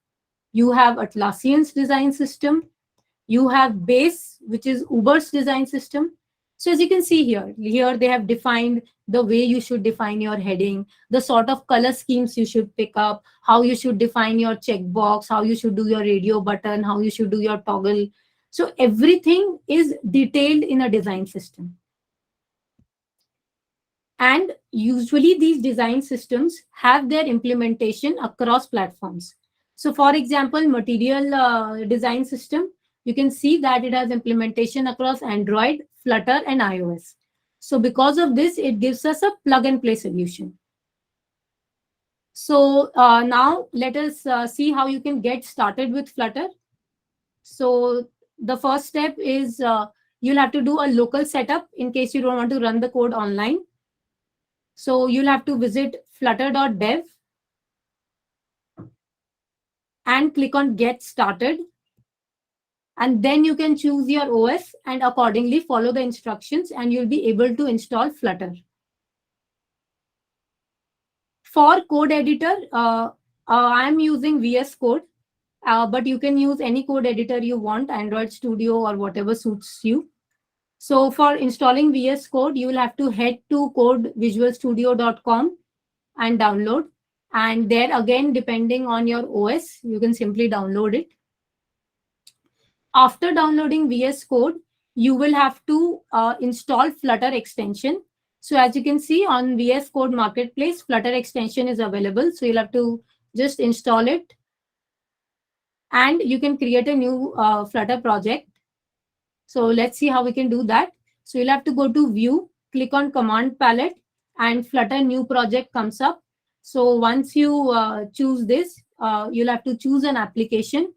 You have Atlassian's design system. You have Base, which is Uber's design system. So as you can see here they have defined the way you should define your heading, the sort of color schemes you should pick up, how you should define your checkbox, how you should do your radio button, how you should do your toggle. So everything is detailed in a design system. And usually these design systems have their implementation across platforms. So for example, material design system, you can see that it has implementation across Android, Flutter, and iOS. So because of this, it gives us a plug and play solution. So now let us see how you can get started with Flutter. So the first step is you'll have to do a local setup in case you don't want to run the code online. So you'll have to visit flutter.dev and click on Get Started. And then you can choose your OS and accordingly follow the instructions, and you'll be able to install Flutter. For code editor, I'm using VS Code, but you can use any code editor you want, Android Studio or whatever suits you. So for installing VS Code, you will have to head to codevisualstudio.com and download. And there again, depending on your OS, you can simply download it. After downloading VS Code, you will have to install Flutter extension. So as you can see on VS Code Marketplace, Flutter extension is available. So you'll have to just install it. And you can create a new Flutter project. So let's see how we can do that. So you'll have to go to View, click on Command Palette, and Flutter New Project comes up. So once you choose this, you'll have to choose an application.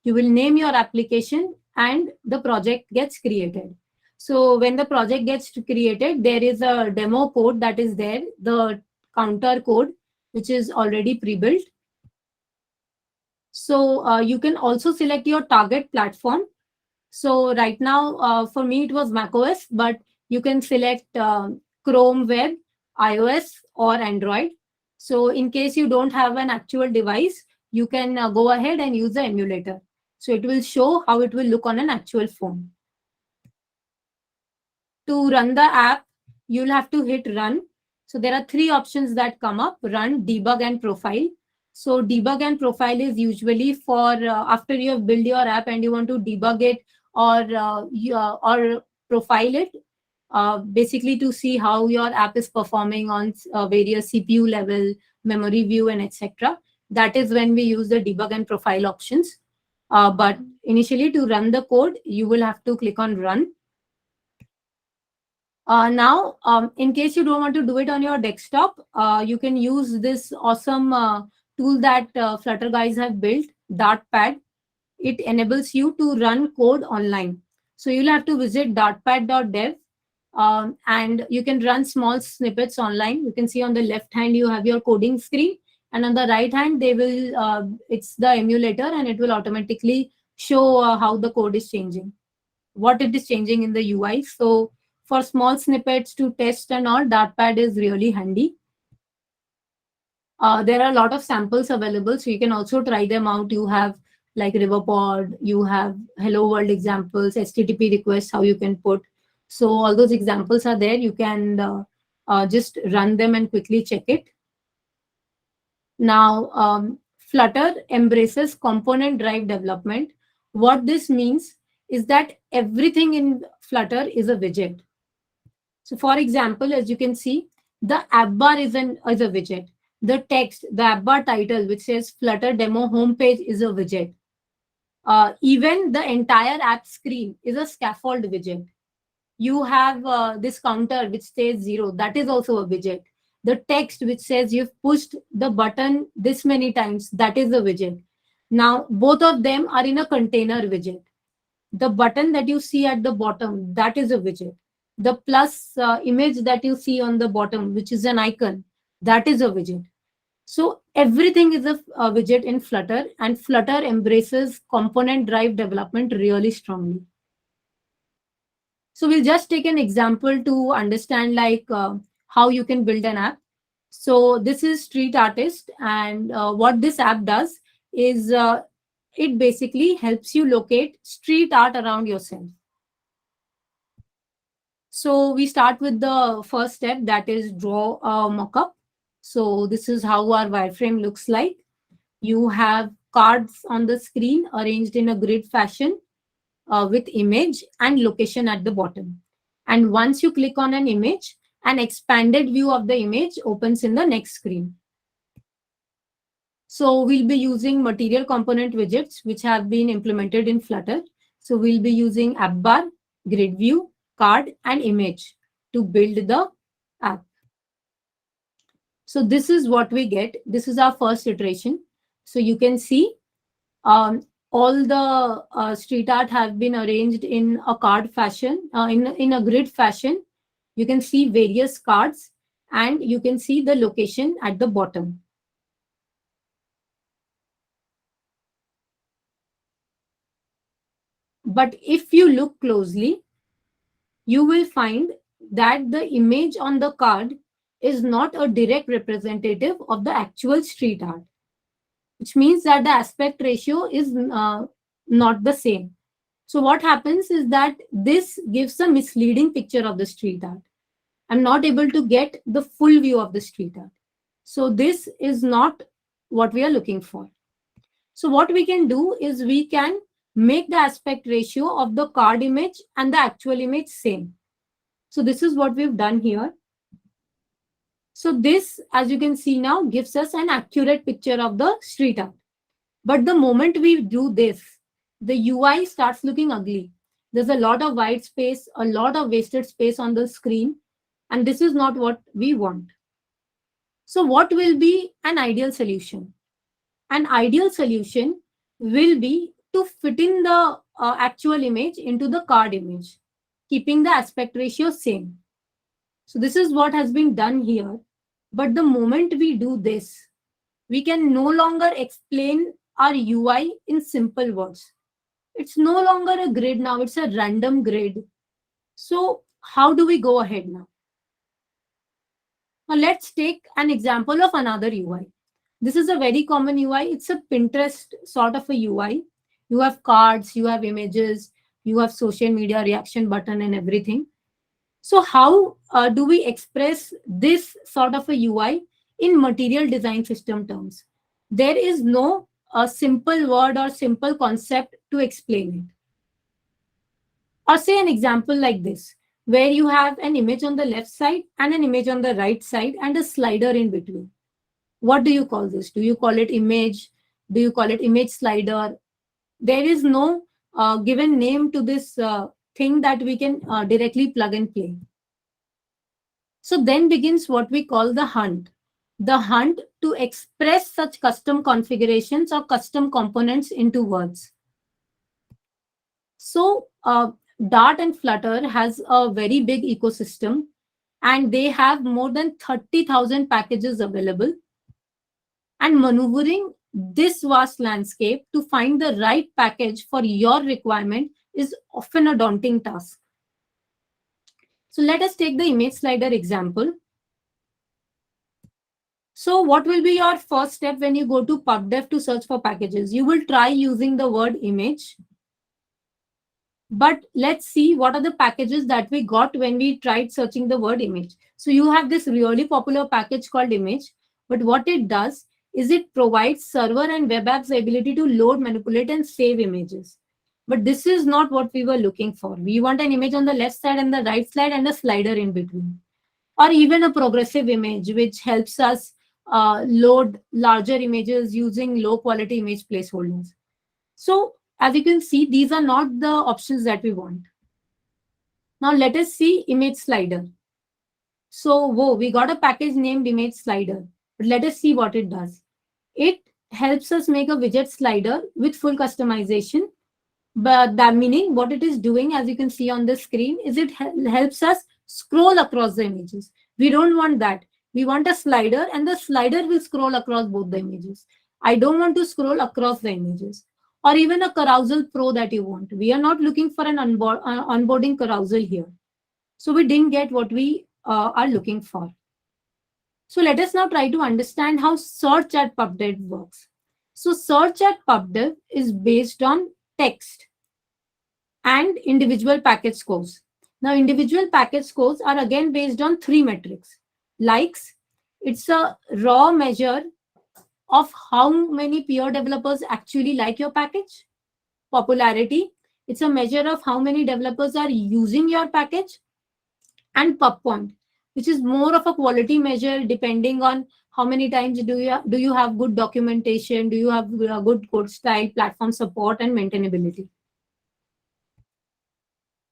You will name your application and the project gets created. So when the project gets created, there is a demo code that is there, the counter code, which is already pre-built. So you can also select your target platform. So right now, for me, it was macOS, but you can select Chrome Web, iOS, or Android. So in case you don't have an actual device, you can go ahead and use the emulator. So it will show how it will look on an actual phone. To run the app, you'll have to hit run. So there are three options that come up: run, debug, and profile. So debug and profile is usually for after you have built your app and you want to debug it, or profile it, basically to see how your app is performing on various CPU level, memory view, and etc. That is when we use the debug and profile options. But initially, to run the code, you will have to click on run. Now, in case you don't want to do it on your desktop, you can use this awesome tool that Flutter guys have built, Dartpad. It enables you to run code online. So you'll have to visit dartpad.dev, and you can run small snippets online. You can see on the left hand you have your coding screen, and on the right hand it's the emulator, and it will automatically show how the code is changing, what it is changing in the UI. So for small snippets to test and all, Dartpad is really handy. There are a lot of samples available, so you can also try them out. You have like Riverpod, you have Hello World examples, HTTP requests, how you can put. So all those examples are there. You can just run them and quickly check it. Now, Flutter embraces component drive development. What this means is that everything in Flutter is a widget. So for example, as you can see, the app bar is a widget. The text, the app bar title, which says Flutter demo homepage, is a widget. Even the entire app screen is a scaffold widget. You have this counter which says 0, that is also a widget. The text which says you've pushed the button this many times, that is a widget. Now, both of them are in a container widget. The button that you see at the bottom, that is a widget. The plus image that you see on the bottom, which is an icon, that is a widget. So everything is a widget in Flutter, and Flutter embraces component drive development really strongly. So we'll just take an example to understand how you can build an app. So this is Street Artist, and what this app does is it basically helps you locate street art around yourself. So we start with the first step, that is draw a mockup. So this is how our wireframe looks like. You have cards on the screen arranged in a grid fashion with image and location at the bottom. And once you click on an image, an expanded view of the image opens in the next screen. So we'll be using material component widgets, which have been implemented in Flutter. So we'll be using app bar, grid view, card, and image to build the app. So this is what we get. This is our first iteration. So you can see all the street art have been arranged in a card fashion, in a grid fashion. You can see various cards, and you can see the location at the bottom. But if you look closely, you will find that the image on the card is not a direct representative of the actual street art, which means that the aspect ratio is not the same. So what happens is that this gives a misleading picture of the street art. I'm not able to get the full view of the street art. So this is not what we are looking for. So what we can do is we can make the aspect ratio of the card image and the actual image same. So this is what we've done here. So this, as you can see now, gives us an accurate picture of the street art. But the moment we do this, the UI starts looking ugly. There's a lot of white space, a lot of wasted space on the screen, and this is not what we want. So what will be an ideal solution? An ideal solution will be to fit in the actual image into the card image, keeping the aspect ratio same. So this is what has been done here. But the moment we do this, we can no longer explain our UI in simple words. It's no longer a grid now, it's a random grid. So how do we go ahead now? Now let's take an example of another UI. This is a very common UI. It's a Pinterest sort of a UI. You have cards, you have images, you have social media reaction button and everything. So how do we express this sort of a UI in material design system terms? There is no simple word or simple concept to explain it. Or say an example like this, where you have an image on the left side and an image on the right side and a slider in between. What do you call this? Do you call it image? Do you call it image slider? There is no given name to this thing that we can directly plug and play. So then begins what we call the hunt. The hunt to express such custom configurations or custom components into words. So Dart and Flutter has a very big ecosystem, and they have more than 30,000 packages available. And maneuvering this vast landscape to find the right package for your requirement is often a daunting task. So let us take the image slider example. So what will be your first step when you go to PubDev to search for packages? You will try using the word image. But let's see what are the packages that we got when we tried searching the word image. So you have this really popular package called image, but what it does is it provides server and web apps the ability to load, manipulate, and save images. But this is not what we were looking for. We want an image on the left side and the right side and a slider in between. Or even a progressive image, which helps us load larger images using low quality image placeholders. So as you can see, these are not the options that we want. Now let us see image slider. So whoa, we got a package named image slider, but let us see what it does. It helps us make a widget slider with full customization. But that meaning what it is doing, as you can see on the screen, is it helps us scroll across the images. We don't want that. We want a slider, and the slider will scroll across both the images. I don't want to scroll across the images. Or even a carousel pro that you want. We are not looking for an onboarding carousel here. So we didn't get what we are looking for. So let us now try to understand how search at PubDev works. So search at PubDev is based on text and individual package scores. Now, individual package scores are again based on three metrics. Likes, it's a raw measure of how many peer developers actually like your package. Popularity, it's a measure of how many developers are using your package. And pub point, which is more of a quality measure depending on how many times do you have good documentation, do you have good code style, platform support, and maintainability.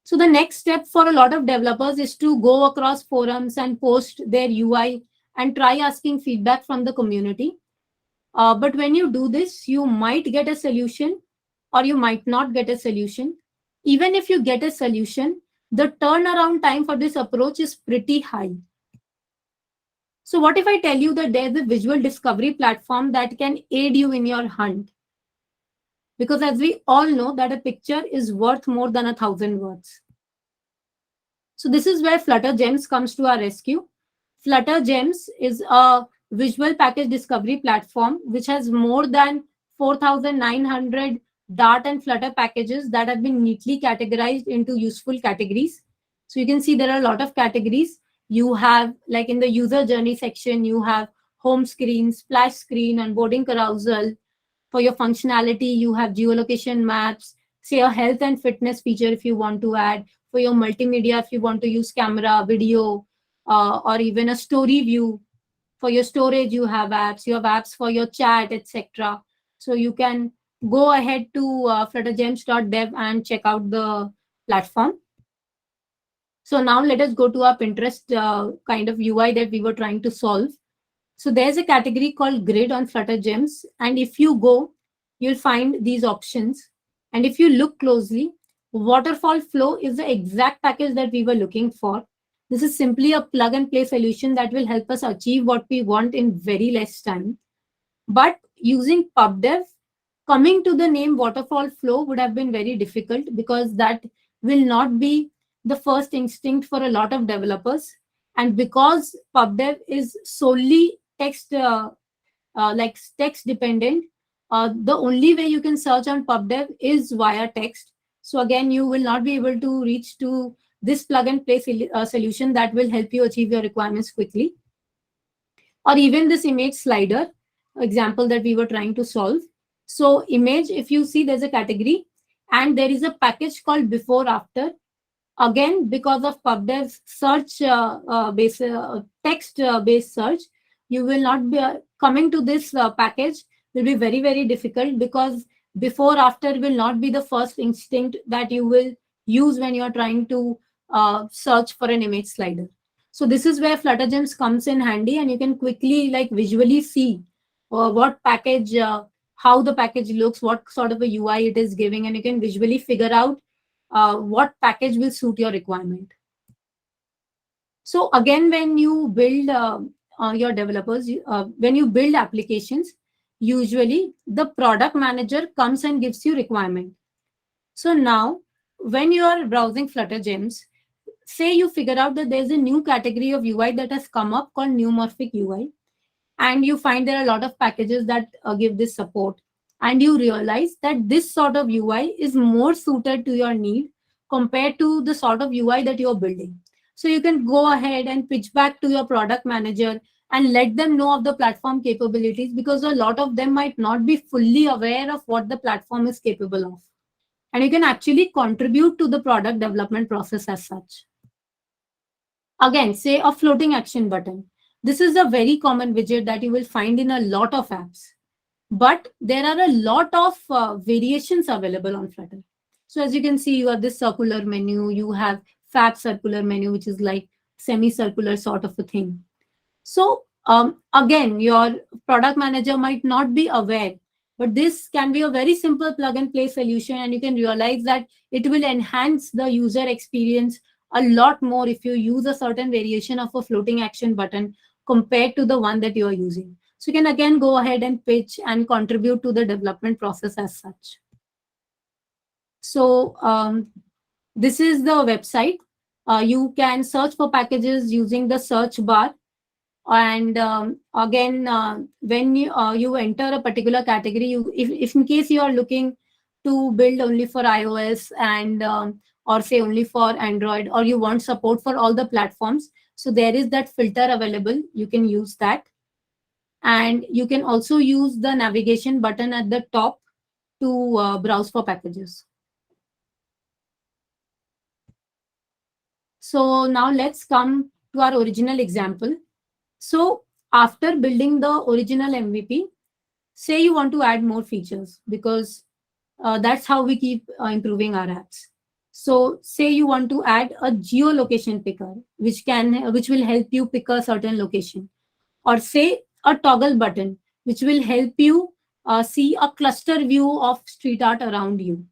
So the next step for a lot of developers is to go across forums and post their UI and try asking feedback from the community. But when you do this, you might get a solution or you might not get a solution. Even if you get a solution, the turnaround time for this approach is pretty high. So what if I tell you that there's a visual discovery platform that can aid you in your hunt? Because as we all know that a picture is worth more than 1,000 words. So this is where Flutter Gems comes to our rescue. Flutter Gems is a visual package discovery platform which has more than 4,900 Dart and Flutter packages that have been neatly categorized into useful categories. So you can see there are a lot of categories. You have, like in the user journey section, you have home screen, splash screen, onboarding carousel. For your functionality, you have geolocation maps, say a health and fitness feature if you want to add. For your multimedia, if you want to use camera, video, or even a story view. For your storage, you have apps for your chat, etc. So you can go ahead to fluttergems.dev and check out the platform. So now let us go to our Pinterest kind of UI that we were trying to solve. So there's a category called grid on Flutter Gems. And if you go, you'll find these options. And if you look closely, waterfall flow is the exact package that we were looking for. This is simply a plug and play solution that will help us achieve what we want in very less time. But using PubDev, coming to the name waterfall flow would have been very difficult because that will not be the first instinct for a lot of developers. And because PubDev is solely text like text dependent, the only way you can search on PubDev is via text. So again, you will not be able to reach to this plug and play solution that will help you achieve your requirements quickly. Or even this image slider example that we were trying to solve. So image, if you see, there's a category and there is a package called before after. Again, because of PubDev's search base text based search, you will not be coming to this package will be very very difficult, because before after will not be the first instinct that you will use when you are trying to search for an image slider. So this is where Flutter Gems comes in handy, and you can quickly like visually see what package, how the package looks, what sort of a UI it is giving, and you can visually figure out what package will suit your requirement. So again, when you build your developers, when you build applications, usually the product manager comes and gives you requirement. So now, when you are browsing Flutter Gems, say you figure out that there's a new category of UI that has come up called neumorphic UI, and you find there are a lot of packages that give this support, and you realize that this sort of UI is more suited to your need compared to the sort of UI that you're building. So you can go ahead and pitch back to your product manager and let them know of the platform capabilities, because a lot of them might not be fully aware of what the platform is capable of, and you can actually contribute to the product development process as such. Again, say a floating action button. This is a very common widget that you will find in a lot of apps, but there are a lot of variations available on Flutter. So as you can see, you have this circular menu, you have fab circular menu, which is like semicircular sort of a thing. So again, your product manager might not be aware, but this can be a very simple plug and play solution, and you can realize that it will enhance the user experience a lot more if you use a certain variation of a floating action button compared to the one that you are using. So you can again go ahead and pitch and contribute to the development process as such. So this is the website. You can search for packages using the search bar, and again, when you enter a particular category, if in case you are looking to build only for iOS and or say only for Android, or you want support for all the platforms, so there is that filter available, you can use that. And you can also use the navigation button at the top to browse for packages. So now let's come to our original example. So after building the original MVP, say you want to add more features, because that's how we keep improving our apps. So say you want to add a geolocation picker, which will help you pick a certain location, or say a toggle button, which will help you see a cluster view of street art around you,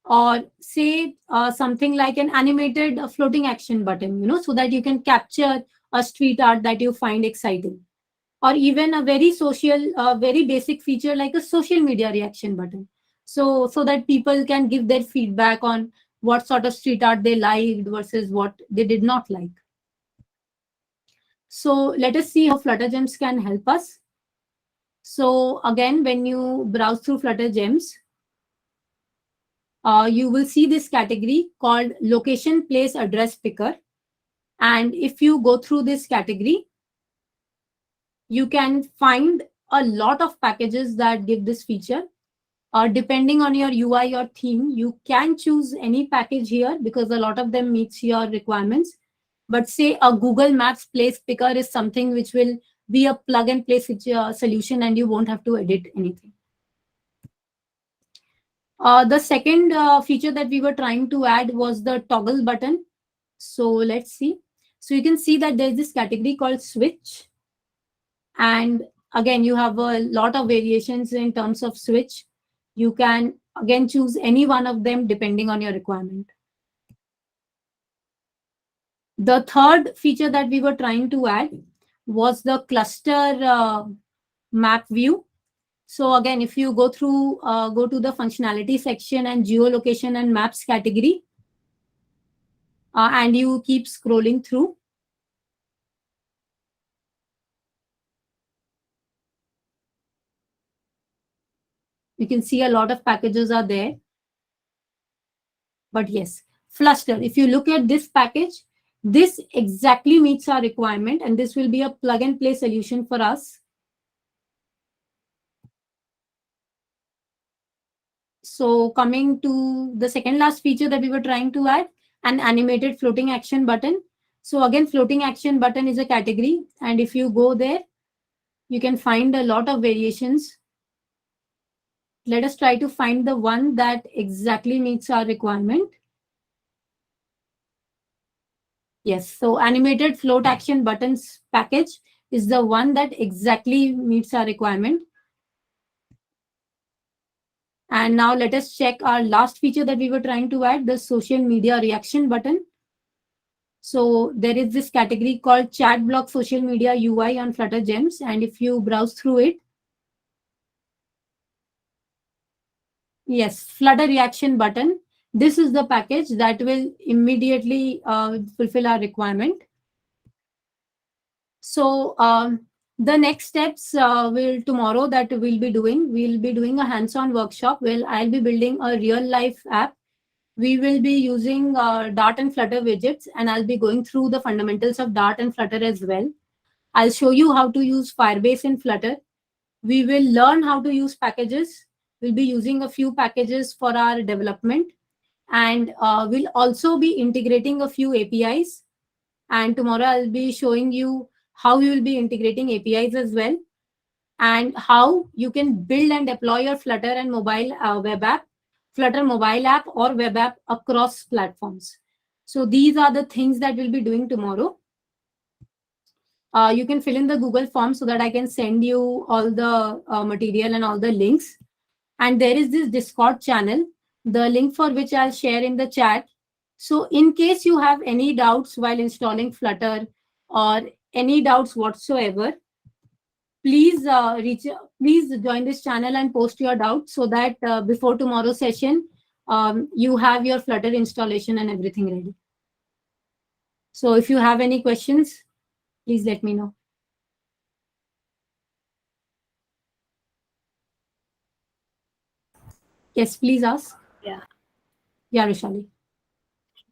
or say something like an animated floating action button, so that you can capture a street art that you find exciting, or even a very social, very basic feature like a social media reaction button, so that people can give their feedback on what sort of street art they liked versus what they did not like. So let us see how Flutter Gems can help us. So again, when you browse through Flutter Gems, you will see this category called location place address picker. And if you go through this category, you can find a lot of packages that give this feature. Depending on your UI or theme, you can choose any package here, because a lot of them meets your requirements. But say a Google Maps place picker is something which will be a plug and play solution, and you won't have to edit anything. The second feature that we were trying to add was the toggle button. So let's see. So you can see that there's this category called switch. And again, you have a lot of variations in terms of switch. You can again choose any one of them depending on your requirement. The third feature that we were trying to add was the cluster map view. So again, if you go to the functionality section and geolocation and maps category, and you keep scrolling through, You can see a lot of packages are there. But yes, Flutter, if you look at this package, this exactly meets our requirement, and this will be a plug and play solution for us. So coming to the second last feature that we were trying to add, an animated floating action button. So again, floating action button is a category, and if you go there, you can find a lot of variations. Let us try to find the one that exactly meets our requirement. Yes, so animated float action buttons package is the one that exactly meets our requirement. And now let us check our last feature that we were trying to add, the social media reaction button. So there is this category called chat block social media UI on Flutter Gems. And if you browse through it, yes, Flutter reaction button. This is the package that will immediately fulfill our requirement. So the next steps will tomorrow that we'll be doing a hands-on workshop where I'll be building a real life app. We will be using Dart and Flutter widgets, and I'll be going through the fundamentals of Dart and Flutter as well. I'll show you how to use Firebase in Flutter. We will learn how to use packages. We'll be using a few packages for our development, and we'll also be integrating a few APIs. And tomorrow I'll be showing you how you will be integrating APIs as well, and how you can build and deploy your Flutter and mobile web app, Flutter mobile app or web app across platforms. So these are the things that we'll be doing tomorrow. You can fill in the Google form so that I can send you all the material and all the links. And there is this Discord channel, the link for which I'll share in the chat. So in case you have any doubts while installing Flutter or any doubts whatsoever, please please join this channel and post your doubts so that before tomorrow's session, you have your Flutter installation and everything ready. So if you have any questions, please let me know. Yes, please ask. Yeah. Yeah, Rishali.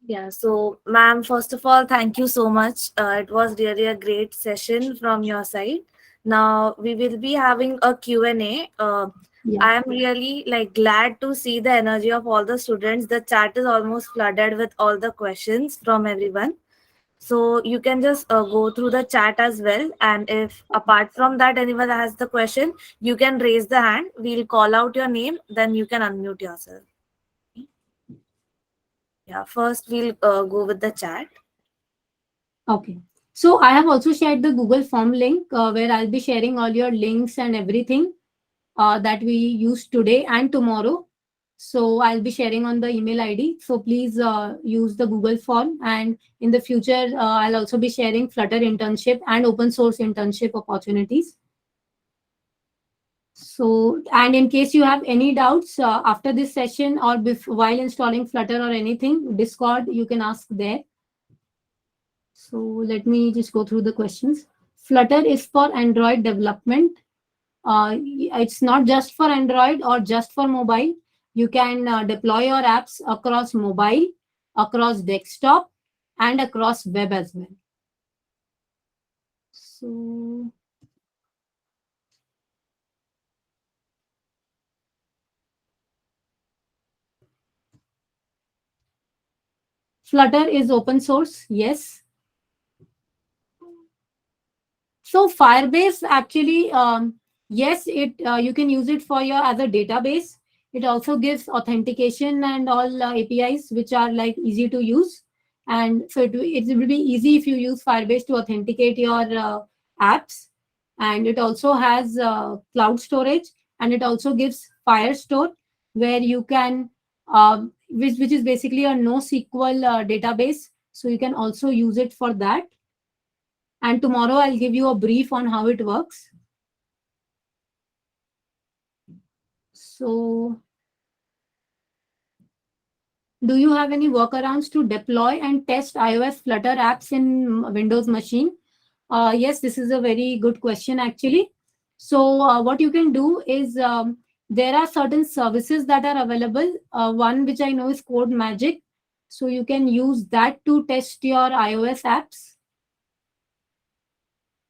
Yeah, so ma'am, first of all, thank you so much. It was really a great session from your side. Now we will be having a Q&A. Yeah. I am really like glad to see the energy of all the students. The chat is almost flooded with all the questions from everyone. So you can just go through the chat as well. And if apart from that anyone has the question, you can raise the hand. We'll call out your name, then you can unmute yourself. Yeah, first we'll go with the chat. Okay. So I have also shared the Google form link where I'll be sharing all your links and everything that we use today and tomorrow. So I'll be sharing on the email ID. So please use the Google form. And in the future, I'll also be sharing Flutter internship and open source internship opportunities. So, and in case you have any doubts after this session or while installing Flutter or anything, Discord, you can ask there. So let me just go through the questions. Flutter is for Android development. It's not just for Android or just for mobile. You can deploy your apps across mobile, across desktop, and across web as well. So Flutter is open source, yes. So Firebase actually, yes, it you can use it for your as a database. It also gives authentication and all APIs which are like easy to use, and so it will be easy if you use Firebase to authenticate your apps. And it also has cloud storage, and it also gives Firestore where you can which is basically a NoSQL database. So you can also use it for that. And tomorrow I'll give you a brief on how it works. So do you have any workarounds to deploy and test iOS Flutter apps in Windows machine? Yes, this is a very good question actually. So what you can do is There are certain services that are available. One which I know is Code Magic. So you can use that to test your iOS apps.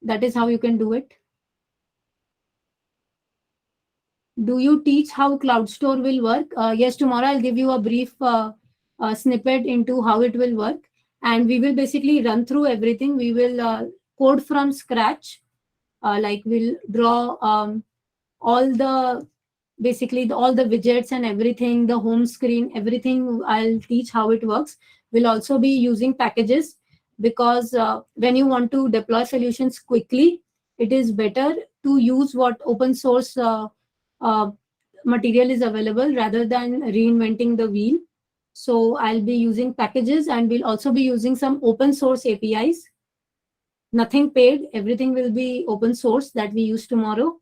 That is how you can do it. Do you teach how Cloud Store will work? Yes, tomorrow I'll give you a brief snippet into how it will work. And we will basically run through everything. We will code from scratch. Like we'll draw all the basically all the widgets and everything, the home screen, everything. I'll teach how it works. We'll also be using packages because when you want to deploy solutions quickly, it is better to use what open source uh, material is available rather than reinventing the wheel. So I'll be using packages, and we'll also be using some open source APIs. Nothing paid, everything will be open source that we use tomorrow.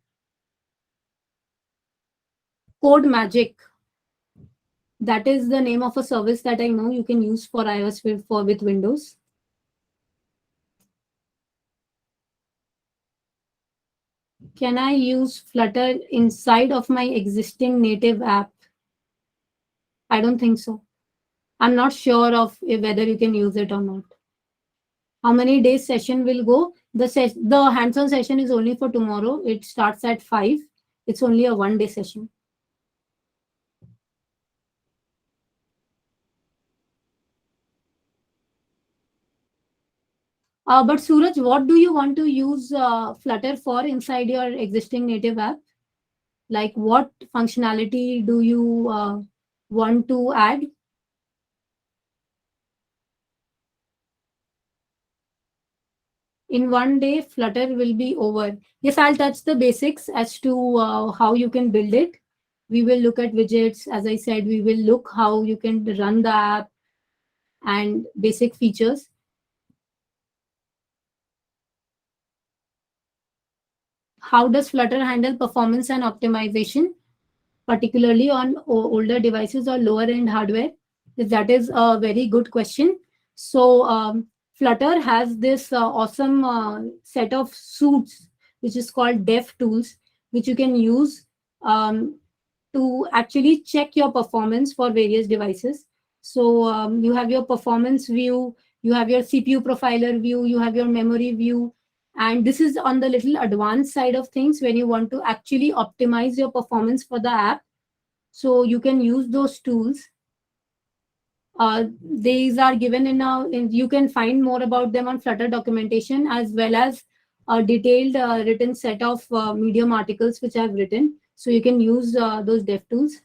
Code Magic, that is the name of a service that I know you can use for iOS with Windows. Can I use Flutter inside of my existing native app? I don't think so. I'm not sure of whether you can use it or not. How many days session will go? The hands-on session is only for tomorrow. It starts at 5. It's only a 1-day session. But Suraj, what do you want to use Flutter for inside your existing native app? Like what functionality do you want to add? In 1 day, Flutter will be over. Yes, I'll touch the basics as to how you can build it. We will look at widgets. As I said, we will look how you can run the app and basic features. How does Flutter handle performance and optimization, particularly on older devices or lower end hardware? That is a very good question. So Flutter has this awesome set of suits, which is called dev tools, which you can use to actually check your performance for various devices. So you have your performance view, you have your CPU profiler view, you have your memory view. And this is on the little advanced side of things when you want to actually optimize your performance for the app. So you can use those tools. These are given you can find more about them on Flutter documentation, as well as a detailed written set of Medium articles which I've written. So you can use those dev tools.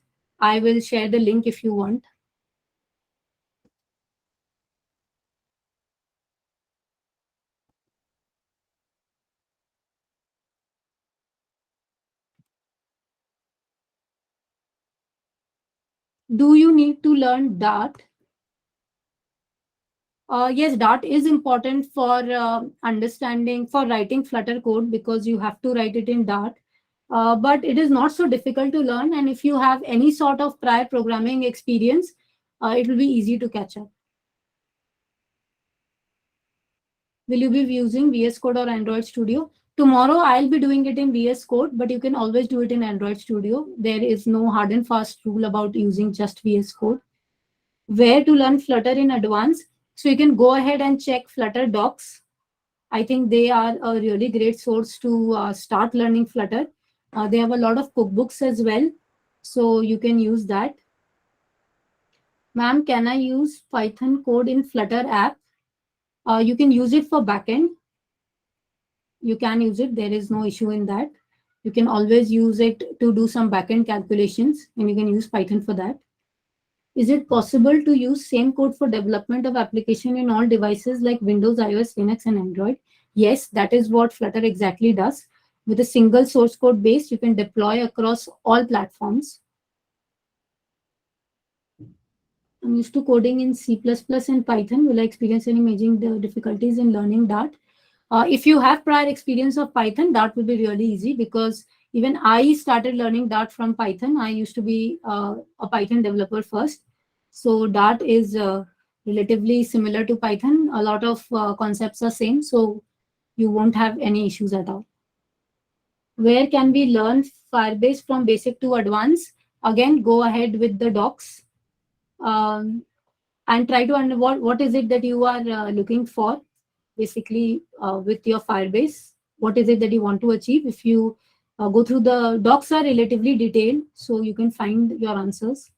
I will share the link if you want. Do you need to learn Dart? Yes, Dart is important for understanding, for writing Flutter code, because you have to write it in Dart. But it is not so difficult to learn. And if you have any sort of prior programming experience, it will be easy to catch up. Will you be using VS Code or Android Studio? Tomorrow, I'll be doing it in VS Code, but you can always do it in Android Studio. There is no hard and fast rule about using just VS Code. Where to learn Flutter in advance? So you can go ahead and check Flutter docs. I think they are a really great source to start learning Flutter. They have a lot of cookbooks as well, so you can use that. Ma'am, can I use Python code in Flutter app? You can use it for backend. You can use it. There is no issue in that. You can always use it to do some backend calculations, and you can use Python for that. Is it possible to use same code for development of application in all devices like Windows, iOS, Linux, and Android? Yes, that is what Flutter exactly does. With a single source code base, you can deploy across all platforms. I'm used to coding in C++ and Python. Will I experience any major difficulties in learning Dart? If you have prior experience of Python, Dart will be really easy, because even I started learning Dart from Python. I used to be a Python developer first. So Dart is relatively similar to Python. A lot of concepts are same, so you won't have any issues at all. Where can we learn Firebase from basic to advanced? Again, go ahead with the docs, um, and try to understand what is it that you are looking for, basically, with your Firebase. What is it that you want to achieve? If you go through the docs are relatively detailed, so you can find your answers.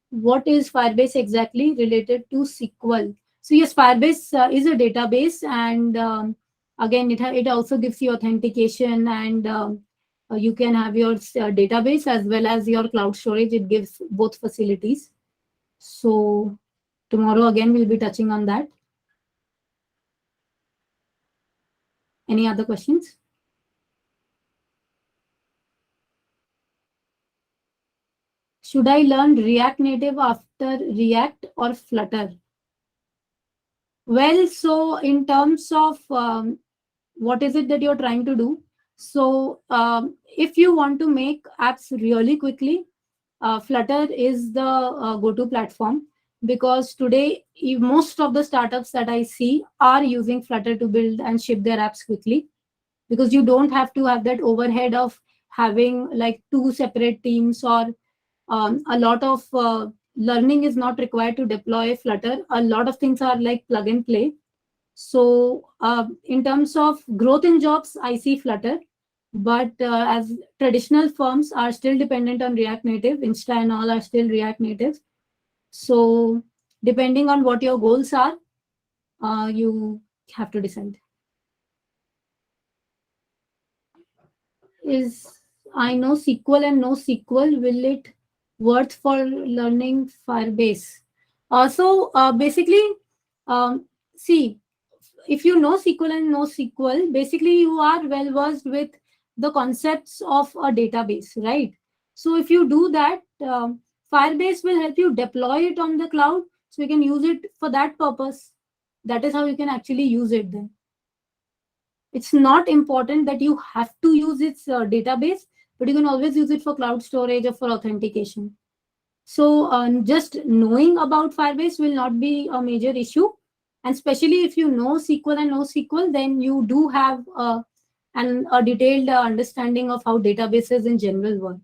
What is Firebase exactly related to SQL? So yes, Firebase is a database, and again, it also gives you authentication, and you can have your database as well as your cloud storage. It gives both facilities. So tomorrow again we'll be touching on that. Any other questions? Should I learn React Native after React or Flutter? Well, so in terms of what is it that you're trying to do? So if you want to make apps really quickly, Flutter is the go-to platform, because today most of the startups that I see are using Flutter to build and ship their apps quickly, because you don't have to have that overhead of having like two separate teams, or a lot of learning is not required to deploy Flutter. A lot of things are like plug and play. So in terms of growth in jobs, I see Flutter, but as traditional firms are still dependent on React Native, Insta and all are still React Native. So depending on what your goals are, you have to decide. Is I know SQL and NoSQL, will it worth for learning Firebase? Basically, um, see, if you know SQL and NoSQL, basically you are well versed with the concepts of a database, right? So if you do that, Firebase will help you deploy it on the cloud, so you can use it for that purpose. That is how you can actually use it then. It's not important that you have to use its database, but you can always use it for cloud storage or for authentication. So just knowing about Firebase will not be a major issue. And especially if you know SQL and NoSQL, then you do have a detailed understanding of how databases in general work.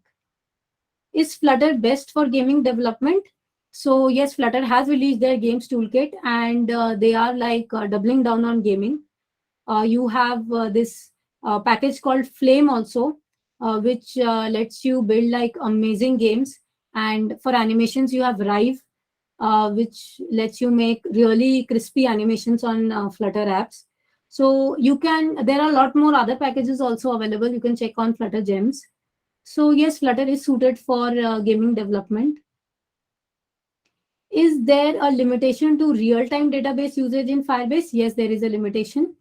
Is Flutter best for gaming development? So yes, Flutter has released their games toolkit, and they are like doubling down on gaming. You have this package called Flame also, which lets you build like amazing games. And for animations, you have Rive, which lets you make really crispy animations on Flutter apps. So there are a lot more other packages also available. You can check on Flutter Gems. So yes, Flutter is suited for gaming development. Is there a limitation to real-time database usage in Firebase? Yes, there is a limitation.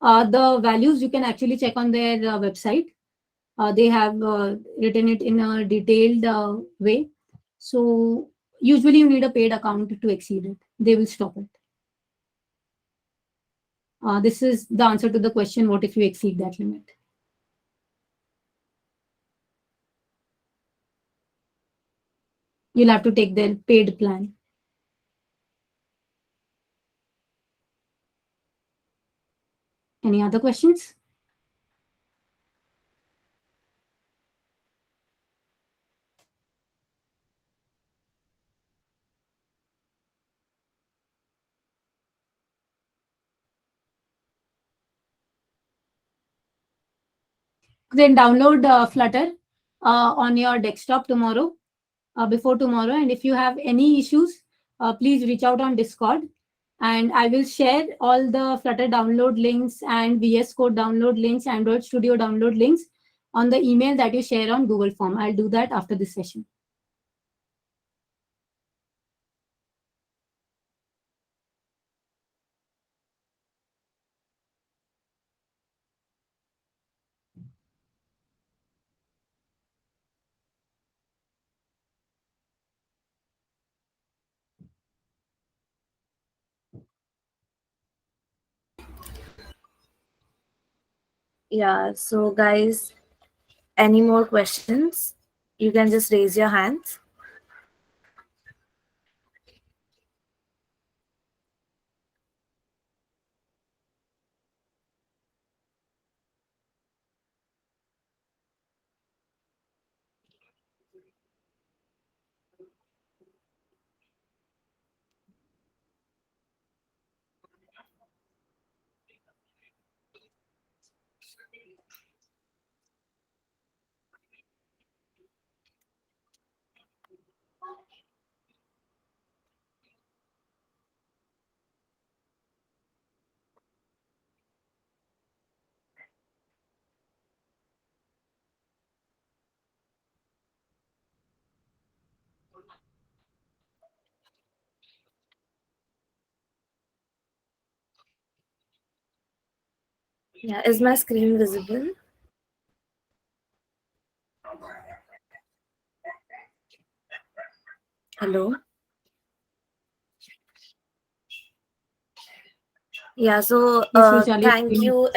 The values you can actually check on their website. They have written it in a detailed way. So usually you need a paid account to exceed it. They will stop it. This is the answer to the question, what if you exceed that limit? You'll have to take their paid plan. Any other questions? Then download Flutter on your desktop tomorrow, before tomorrow. And if you have any issues, please reach out on Discord. And I will share all the Flutter download links and VS Code download links, Android Studio download links on the email that you share on Google Form. I'll do that after this session. Yeah, so guys, any more questions? You can just raise your hands. Yeah, is my screen visible? Hello. Yeah. So Yes, Vaishali. thank you.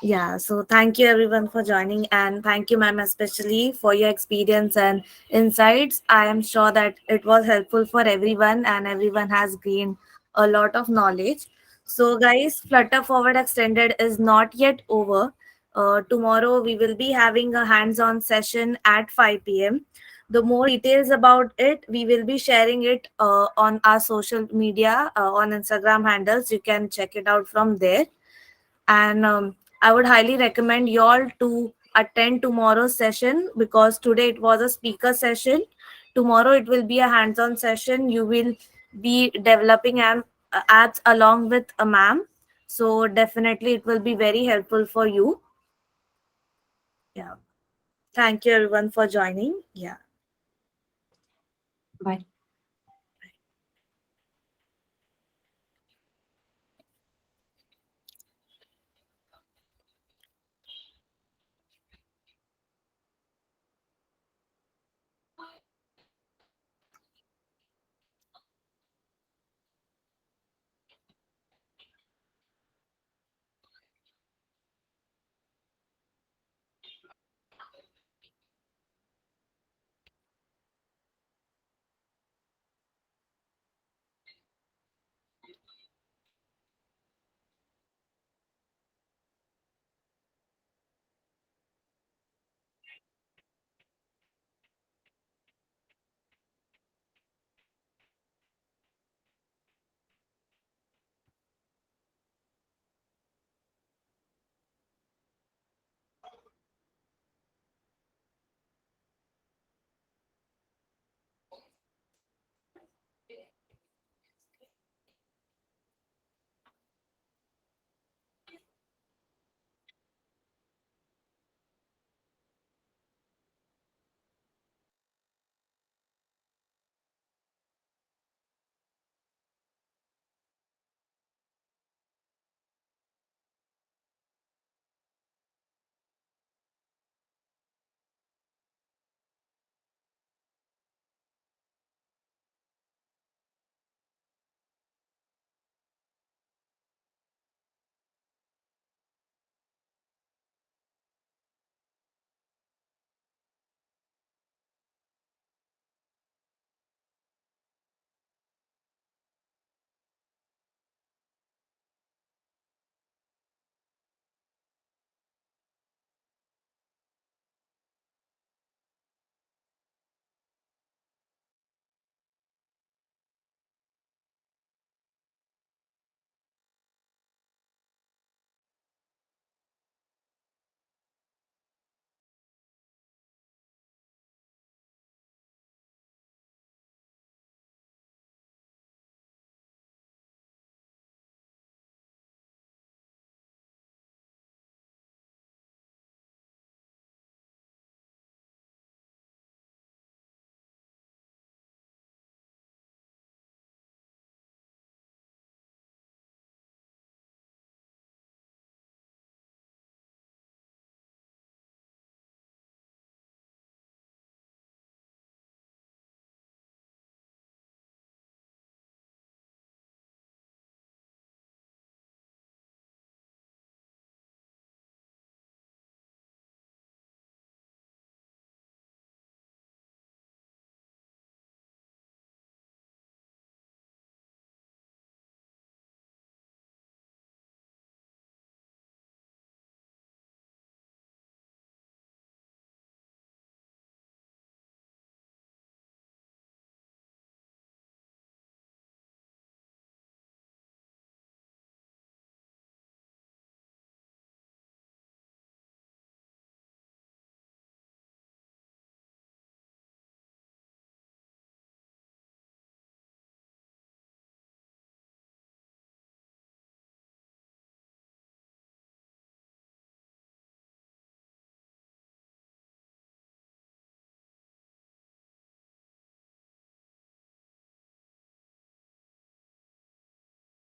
Yeah, so thank you everyone for joining, and thank you, ma'am, especially for your experience and insights. I am sure that it was helpful for everyone, and everyone has gained a lot of knowledge. So, guys, Flutter Forward Extended is not yet over. Tomorrow, we will be having a hands on session at 5 p.m. The more details about it, we will be sharing it on our social media, on Instagram handles. You can check it out from there, and I would highly recommend you all to attend tomorrow's session, because today it was a speaker session. Tomorrow it will be a hands-on session. You will be developing apps along with a ma'am, so definitely it will be very helpful for you. Yeah, thank you everyone for joining. Yeah. Bye.